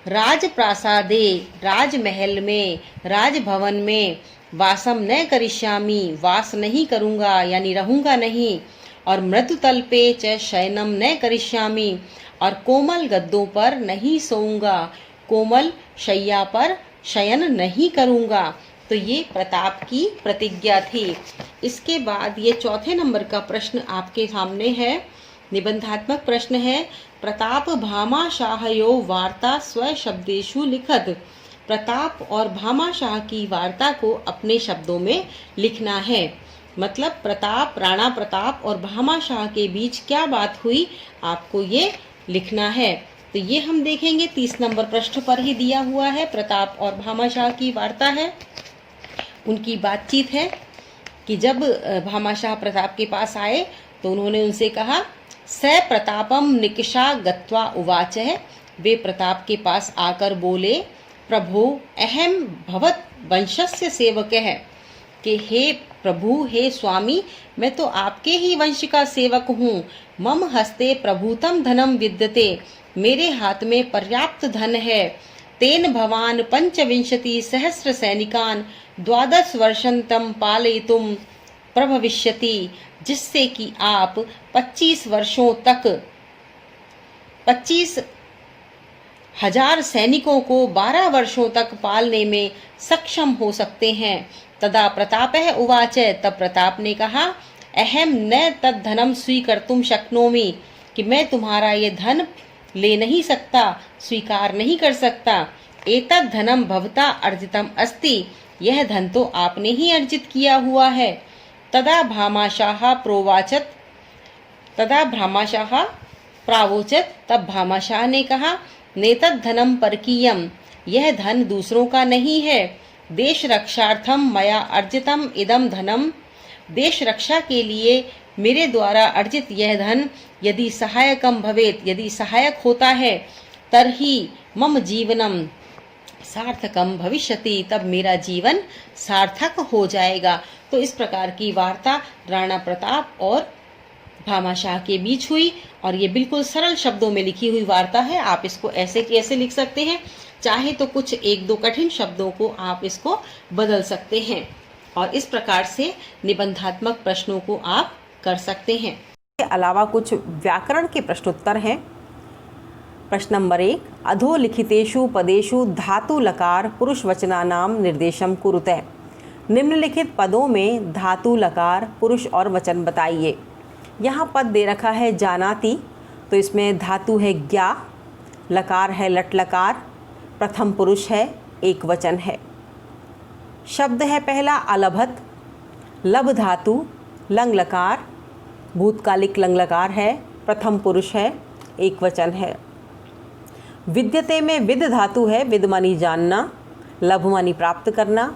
राजप्रासादे राजमहल में राजभवन में वासम न करिष्यामि, वास नहीं करूँगा यानी रहूँगा नहीं, और मृदुतल्पे च शयनम न करिष्यामि, और कोमल गद्दों पर नहीं सोऊंगा, कोमल शैया पर शयन नहीं करूँगा। तो ये प्रताप की प्रतिज्ञा थी। इसके बाद ये चौथे नंबर का प्रश्न आपके सामने है, निबंधात्मक प्रश्न है। प्रताप भामाशाहयो वार्ता स्वशब्देषु लिखत, प्रताप और भामाशाह की वार्ता को अपने शब्दों में लिखना है। मतलब प्रताप, राणा प्रताप और भामाशाह के बीच क्या बात हुई, आपको ये लिखना है। तो ये हम देखेंगे 30 नंबर पृष्ठ पर ही दिया हुआ है। प्रताप और भामाशाह की वार्ता है, उनकी बातचीत है कि जब भामाशाह प्रताप के पास आए तो उन्होंने उनसे कहा स प्रतापम निकषा गत्वा उवाच है, वे प्रताप के पास आकर बोले प्रभु अहम भवत वंशस्य सेवक है, कि हे प्रभु, हे स्वामी, मैं तो आपके ही वंश का सेवक हूँ। मम हस्ते प्रभुतम धनम विद्यते, मेरे हाथ में पर्याप्त धन है। तेन भवान 25 सहस्र सैनिकान 12 वर्षंतम पालयितुम प्रभविष्यति, जिससे कि आप 25 वर्षों तक 25,000 सैनिकों को 12 वर्षों तक पालने में सक्षम हो सकते हैं। तदा प्रतापः उवाच, तब प्रताप ने कहा अहम न तद धनम स्वीकर्तुम शक्नोमि, कि मैं तुम्हारा ये धन ले नहीं सकता, स्वीकार नहीं कर सकता। एतद धनम भवता अर्जितम अस्ति, यह धन तो आपने ही अर्जित किया हुआ है। तदा भामाशाह प्रोवाचत, तदा भामाशाह प्रावोचत, तब भामाशाह ने कहा नेतद धनम परकीयम, यह धन दूसरों का नहीं है। देश रक्षार्थम मया अर्जितम इदम धनम, देश रक्षा के लिए मेरे द्वारा अर्जित यह धन यदि सहायकम भवेत, यदि सहायक होता है, तरही मम जीवनम सार्थकम भविष्यति, तब मेरा जीवन सार्थक हो जाएगा। तो इस प्रकार की वार्ता राणा प्रताप और भामाशाह के बीच हुई, और ये बिल्कुल सरल शब्दों में लिखी हुई वार्ता है। आप इसको ऐसे की ऐसे लिख सकते हैं, चाहे तो कुछ 1-2 कठिन शब्दों को आप इसको बदल सकते हैं, और इस प्रकार से निबंधात्मक प्रश्नों को आप कर सकते हैं। इसके अलावा कुछ व्याकरण के प्रश्नोत्तर हैं। प्रश्न नंबर 1, अधोलिखितेषु पदेषु धातु लकार पुरुष वचनानाम निर्देशम कुरुते, निम्नलिखित पदों में धातु लकार पुरुष और वचन बताइए। यहाँ पद दे रखा है जानाति, तो इसमें धातु है ज्ञा, लकार है लट लकार, प्रथम पुरुष है, एक वचन है। शब्द है पहला अलभत, लब धातु लंग लकार, भूतकालिक लंग लकार है, प्रथम पुरुष है, एक वचन है। विद्यते में विद धातु है, विद मानी जानना, लभ मानी प्राप्त करना,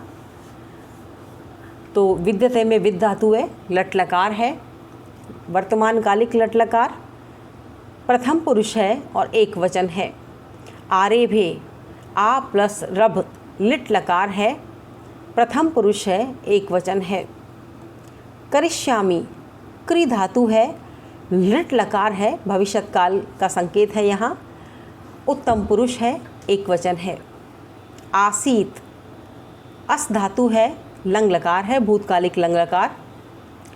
तो विद्यते में विद धातु है, लट लकार है, वर्तमान कालिक लट लकार, प्रथम पुरुष है और एक वचन है। आरेभे आ प्लस रभ लिट लकार है, प्रथम पुरुष है, एक वचन है। करिष्यामि क्रि धातु है, लिट लकार है, भविष्यत काल का संकेत है यहाँ, उत्तम पुरुष है, एक वचन है। आसीत अस धातु है, लंग लकार है, भूतकालिक लंग लकार,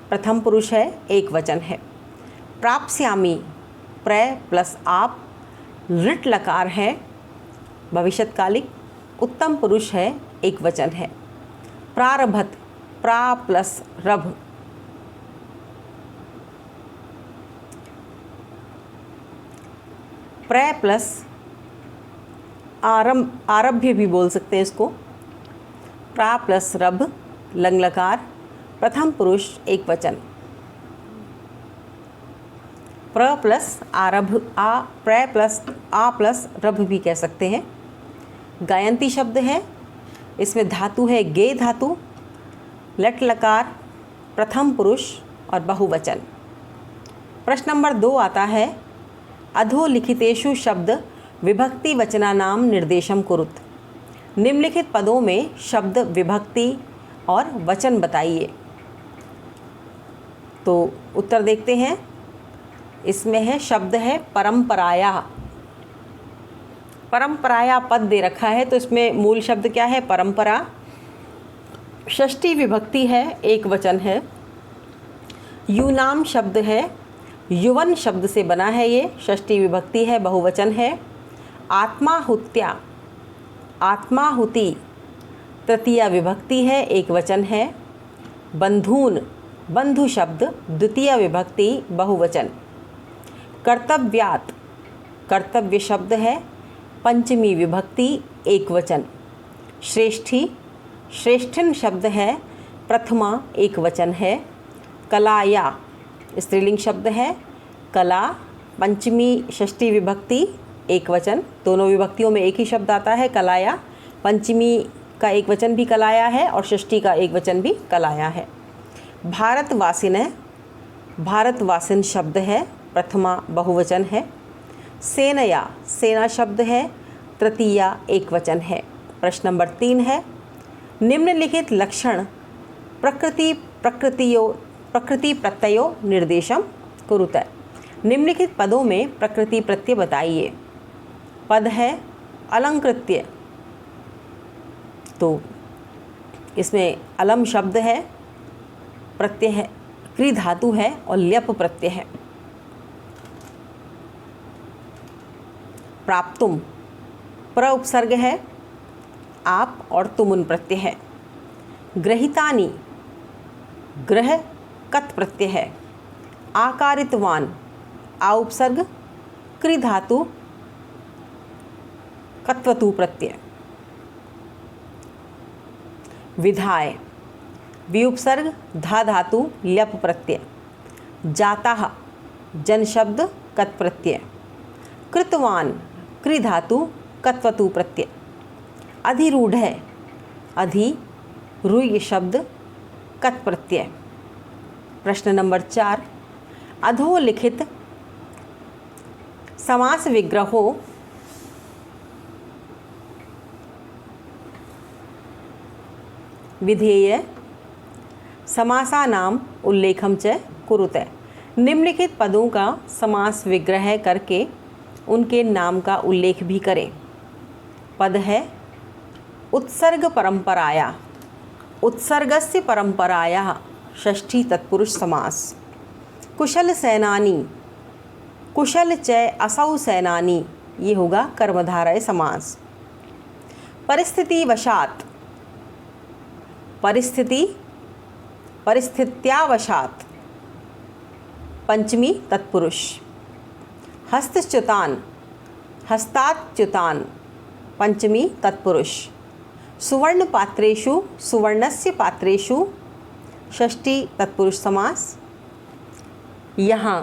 प्रथम पुरुष है, एक वचन है। प्राप्स्यामि प्र प्लस आप, ऋट लकार है, भविष्यत्कालिक, उत्तम पुरुष है, एक वचन है। प्रारभत प्रा प्लस रभ, प्र प्लस आरभ्य भी बोल सकते हैं इसको, प्रा प्लस रभ, लंग लकार, प्रथम पुरुष, एक वचन। प्र प्लस आरभ, प्र प्लस आ प्लस रभ भी कह सकते हैं। गायंती शब्द है, इसमें धातु है गे धातु, लट लकार, प्रथम पुरुष और बहुवचन। प्रश्न नंबर 2 आता है, अधोलिखितेषु शब्द विभक्ति वचनानाम निर्देशम कुरुत। निम्नलिखित पदों में शब्द विभक्ति और वचन बताइए। तो उत्तर देखते हैं। इसमें है शब्द है परंपराया। परंपराया पद दे रखा है, तो इसमें मूल शब्द क्या है? परंपरा। षष्ठी विभक्ति है, एक वचन है। यूनाम शब्द है, युवन शब्द से बना है, ये षष्ठी विभक्ति है, बहुवचन है। आत्माहुत्या, आत्माहुति तृतीया विभक्ति है, एक वचन है। बंधून, बंधु शब्द द्वितीय विभक्ति, बहुवचन। कर्तव्यात, कर्तव्य शब्द है, पंचमी विभक्ति, एक वचन। श्रेष्ठी, श्रेष्ठिन शब्द है, प्रथमा एक वचन है। कलाया स्त्रीलिंग शब्द है, कला, पंचमी षष्ठी विभक्ति, एक वचन। दोनों विभक्तियों में एक ही शब्द आता है, कलाया। पंचमी का एक वचन भी कलाया है और षष्ठी का एक वचन भी कलाया है। भारतवासिन है, भारतवासिन शब्द है, प्रथमा बहुवचन है। सेनया, सेना शब्द है, तृतीया एक वचन है। प्रश्न नंबर 3 है, निम्नलिखित लक्षण प्रकृति प्रत्ययो निर्देशम कुरुत। निम्नलिखित पदों में प्रकृति प्रत्यय बताइए। पद है अलंकृत्य, तो इसमें अलम शब्द है, प्रत्यय है, क्री धातु है और ल्यप प्रत्यय है। प्राप्तुम, प्र उपसर्ग है, आप और तुमुन प्रत्यय है। ग्रहितानि, ग्रह कत प्रत्यय है। आकारितवान, आ उपसर्ग, क्री धातु, कत्वतु प्रत्यय। विधाय, वि उपसर्ग, धा धातु, ल्यप प्रत्यय। जाता, जन शब्द, कत प्रत्यय। कृतवान, क्री धातु, कत्वतु प्रत्यय। अधिरूढ़ है, अधि रुय शब्द, कत प्रत्यय। प्रश्न नंबर 4, अधोलिखित समास विग्रहों विधेय समासानाम उल्लेखम च कुरुते। निम्नलिखित पदों का समास विग्रह करके उनके नाम का उल्लेख भी करें। पद है उत्सर्ग परंपराया, उत्सर्गस्य परंपराया षष्ठी तत्पुरुष समास। कुशल सेनानी, कुशल च असौ सेनानी, ये होगा कर्मधारय समास। परिस्थितिवशात, परिस्थिति परिस्थित्यावशात, पंचमी तत्पुरुष। हस्तच्युतान, हस्ताच्युतान, पंचमी तत्पुरुष। सुवर्ण पात्रेषु, सुवर्णस्य पात्रेषु, षष्ठी तत्पुरुष समास। यहाँ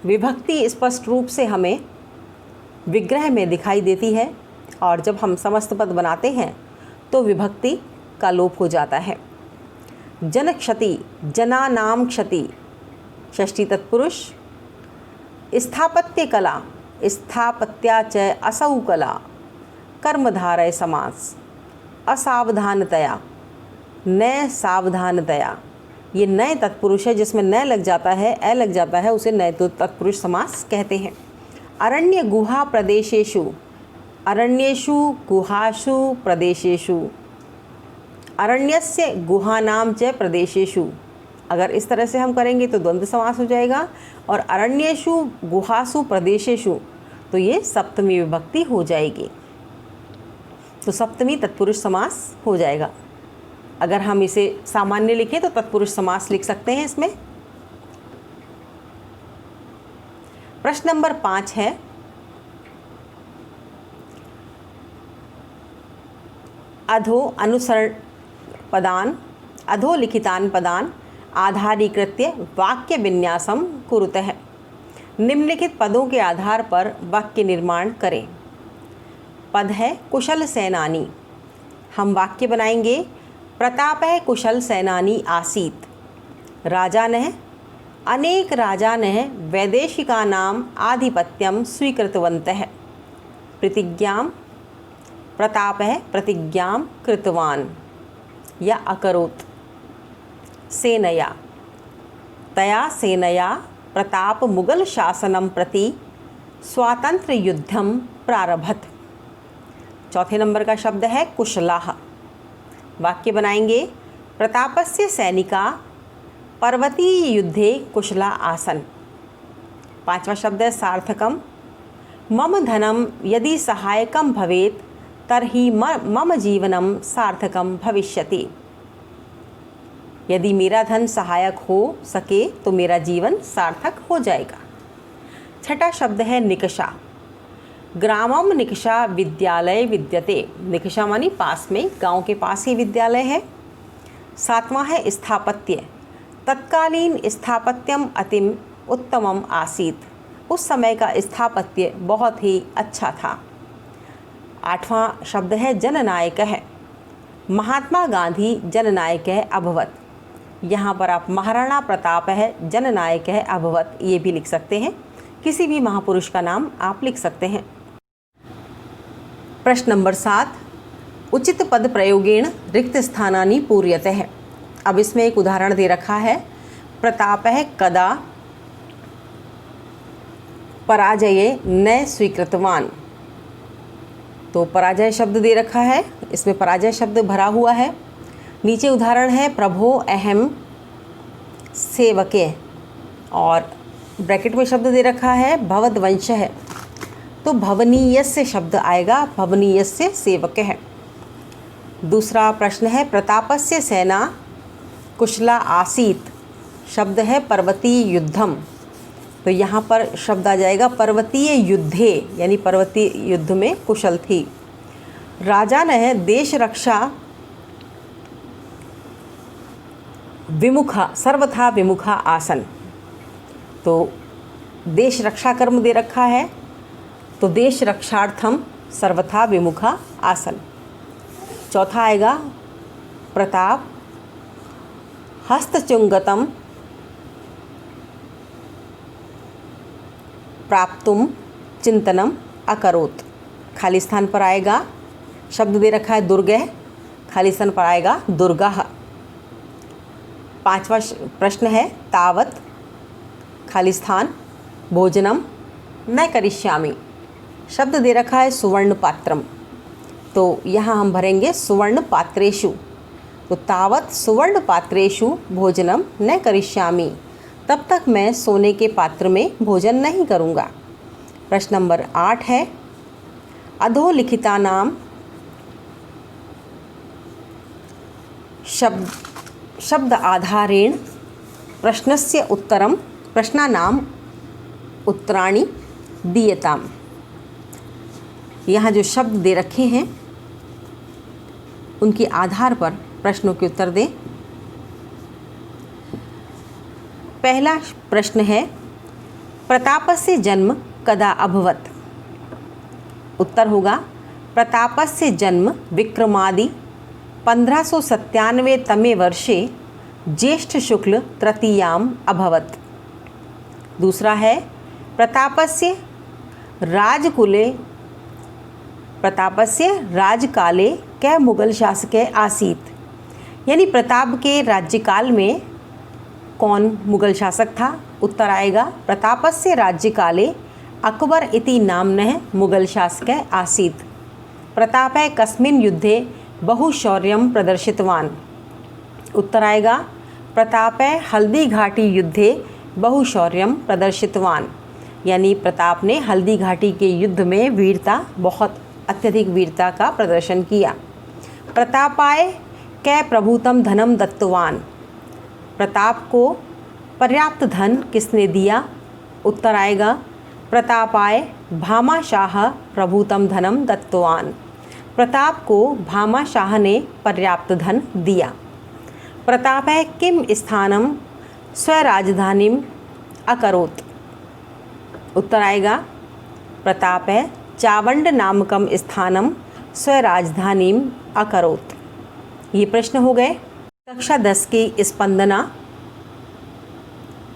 विभक्ति स्पष्ट रूप से हमें विग्रह में दिखाई देती है और जब हम समस्त पद बनाते हैं तो विभक्ति का लोप हो जाता है। जन क्षति, जना नाम क्षति, षष्ठी तत्पुरुष। स्थापत्य कला, स्थापत्या च असौ कला, कर्मधारय समास। असावधानतया, न सावधानतया, ये नए तत्पुरुष है, जिसमें न लग जाता है, ए लग जाता है, उसे नए तो तत्पुरुष समास कहते हैं। अरण्य गुहा प्रदेशेषु, अरण्येषु गुहासु प्रदेशेषु, अरण्यस्य गुहानां च प्रदेशेषु, अगर इस तरह से हम करेंगे तो द्वंद्व समास हो जाएगा, और अरण्येषु गुहासु प्रदेशेषु तो ये सप्तमी विभक्ति हो जाएगी, तो सप्तमी तत्पुरुष समास हो जाएगा। अगर हम इसे सामान्य लिखें तो तत्पुरुष समास लिख सकते हैं इसमें। प्रश्न नंबर 5 है, अधो अनुसरण पदान अधोलिखितान पदान आधारीकृत्य वाक्य विन्यासम कुरुतः। निम्नलिखित पदों के आधार पर वाक्य निर्माण करें। पद है कुशल सेनानी, हम वाक्य बनाएंगे प्रतापः कुशल सेनानी आसीत्। राजानः अनेक राजानः वैदेशिकानाम् आधिपत्यं स्वीकृतवन्तः। प्रतिज्ञां प्रतापः प्रतिज्ञां कृतवान् या अकरोत्। सेनया तया सेनया प्रताप मुगल शासनं प्रति स्वातंत्र्य युद्धं प्रारभत। चौथे नंबर का शब्द है कुशलाः, वाक्य बनाएंगे प्रतापस्य सैनिका पर्वतीय युद्धे कुशला आसन। पांचवा शब्द है सार्थकम, मम धनम यदि सहायकम भवेत् तर्हि मम जीवनम सार्थकम भविष्यति। यदि मेरा धन सहायक हो सके तो मेरा जीवन सार्थक हो जाएगा। छठा शब्द है निकषा, ग्रामम निकषा विद्यालय विद्यते। निकषा मानी पास में, गांव के पास ही विद्यालय है। सातवां है स्थापत्य, तत्कालीन स्थापत्यम अतिम उत्तमम आसीत्। उस समय का स्थापत्य बहुत ही अच्छा था। आठवां शब्द है जननायकः, महात्मा गांधी जननायकः अभवत्। यहाँ पर आप महाराणा प्रतापः जननायकः अभवत् ये भी लिख सकते हैं, किसी भी महापुरुष का नाम आप लिख सकते हैं। प्रश्न नंबर 7, उचित पद प्रयोगेण रिक्त स्थानानि पूर्यतः। अब इसमें एक उदाहरण दे रखा है, प्रतापः कदा पराजये न स्वीकृतवान। तो पराजय शब्द दे रखा है, इसमें पराजय शब्द भरा हुआ है। नीचे उदाहरण है प्रभो अहम सेवके, और ब्रैकेट में शब्द दे रखा है भवद्वंश है, तो भवनीयस्य शब्द आएगा, भवनीयस्य सेवक है। दूसरा प्रश्न है प्रतापस्य सेना कुशला आसीत्, शब्द है पर्वतीय युद्धम, तो यहाँ पर शब्द आ जाएगा पर्वतीय युद्धे, यानी पर्वतीय युद्ध में कुशल थी। राजा ने देश रक्षा विमुखा सर्वथा विमुखा आसन, तो देश रक्षा कर्म दे रखा है, तो देश रक्षार्थम सर्वथा विमुखा आसन। चौथा आएगा प्रताप हस्तचुंगतम प्राप्तुम चिंतनम अकरोत्। खाली स्थान पर आएगा, शब्द दे रखा है दुर्गः, खाली स्थान पर आएगा दुर्गाः। पांचवा प्रश्न है तावत, खाली स्थान भोजनम न करिष्यामि, शब्द दे रखा है सुवर्ण पात्रम, तो यहाँ हम भरेंगे सुवर्ण पात्रेषु, तो तावत सुवर्ण पात्रेषु भोजनम न करिष्यामि, तब तक मैं सोने के पात्र में भोजन नहीं करूँगा। प्रश्न नंबर 8 है अधोलिखितानाम शब्द आधारेण प्रश्नस्य उत्तरम प्रश्नानाम उत्तराणि दीयताम। यहाँ जो शब्द दे रखे हैं उनके आधार पर प्रश्नों के उत्तर दें। पहला प्रश्न है प्रतापस्य जन्म कदा अभवत्। उत्तर होगा प्रतापस्य जन्म विक्रमादि 1597 तमे वर्षे ज्येष्ठ शुक्ल तृतीयाम अभवत्। दूसरा है प्रतापस्य राजकाले कै मुगल शासके आसीत्, यानी प्रताप के राज्यकाल में कौन मुगल शासक था। उत्तर आएगा प्रतापस्य राज्यकाले अकबर इति नाम्नः मुगल शासके आसीत्। प्रतापः कस्मिन् युद्धे बहुशौर्यं प्रदर्शितवान्। उत्तर आएगा प्रतापे हल्दी घाटी युद्धे बहुशौर्यं प्रदर्शितवान्, यानी प्रताप ने हल्दी घाटी के युद्ध में वीरता, बहुत अत्यधिक वीरता का प्रदर्शन किया। प्रतापाय कै प्रभूतम धनम दत्तवान। प्रताप को पर्याप्त धन किसने दिया? उत्तर आएगा प्रतापाय भामाशाह प्रभूतम धनम दत्तवान। प्रताप को भामाशाह ने पर्याप्त धन दिया। प्रतापे किम स्थानम स्वराजधानीम अकरोत्। उत्तर आएगा प्रतापे चावंड नामकम स्थानम स्वराजधानीम अकरोत्। ये प्रश्न हो गए कक्षा 10 के स्पंदना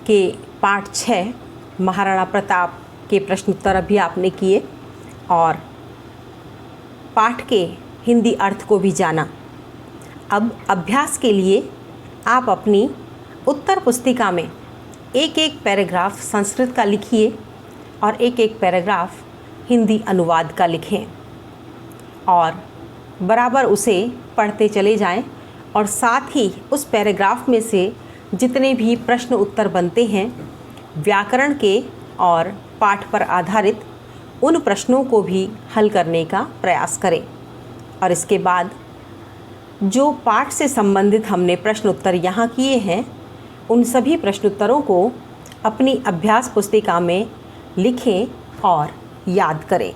के पाठ 6 महाराणा प्रताप के प्रश्नोत्तर अभी आपने किए और पाठ के हिंदी अर्थ को भी जाना। अब अभ्यास के लिए आप अपनी उत्तर पुस्तिका में एक एक पैराग्राफ संस्कृत का लिखिए और एक एक पैराग्राफ हिंदी अनुवाद का लिखें और बराबर उसे पढ़ते चले जाएं और साथ ही उस पैराग्राफ में से जितने भी प्रश्न उत्तर बनते हैं व्याकरण के और पाठ पर आधारित उन प्रश्नों को भी हल करने का प्रयास करें। और इसके बाद जो पाठ से संबंधित हमने प्रश्न उत्तर यहाँ किए हैं उन सभी प्रश्नोत्तरों को अपनी अभ्यास पुस्तिका में लिखें और याद करें।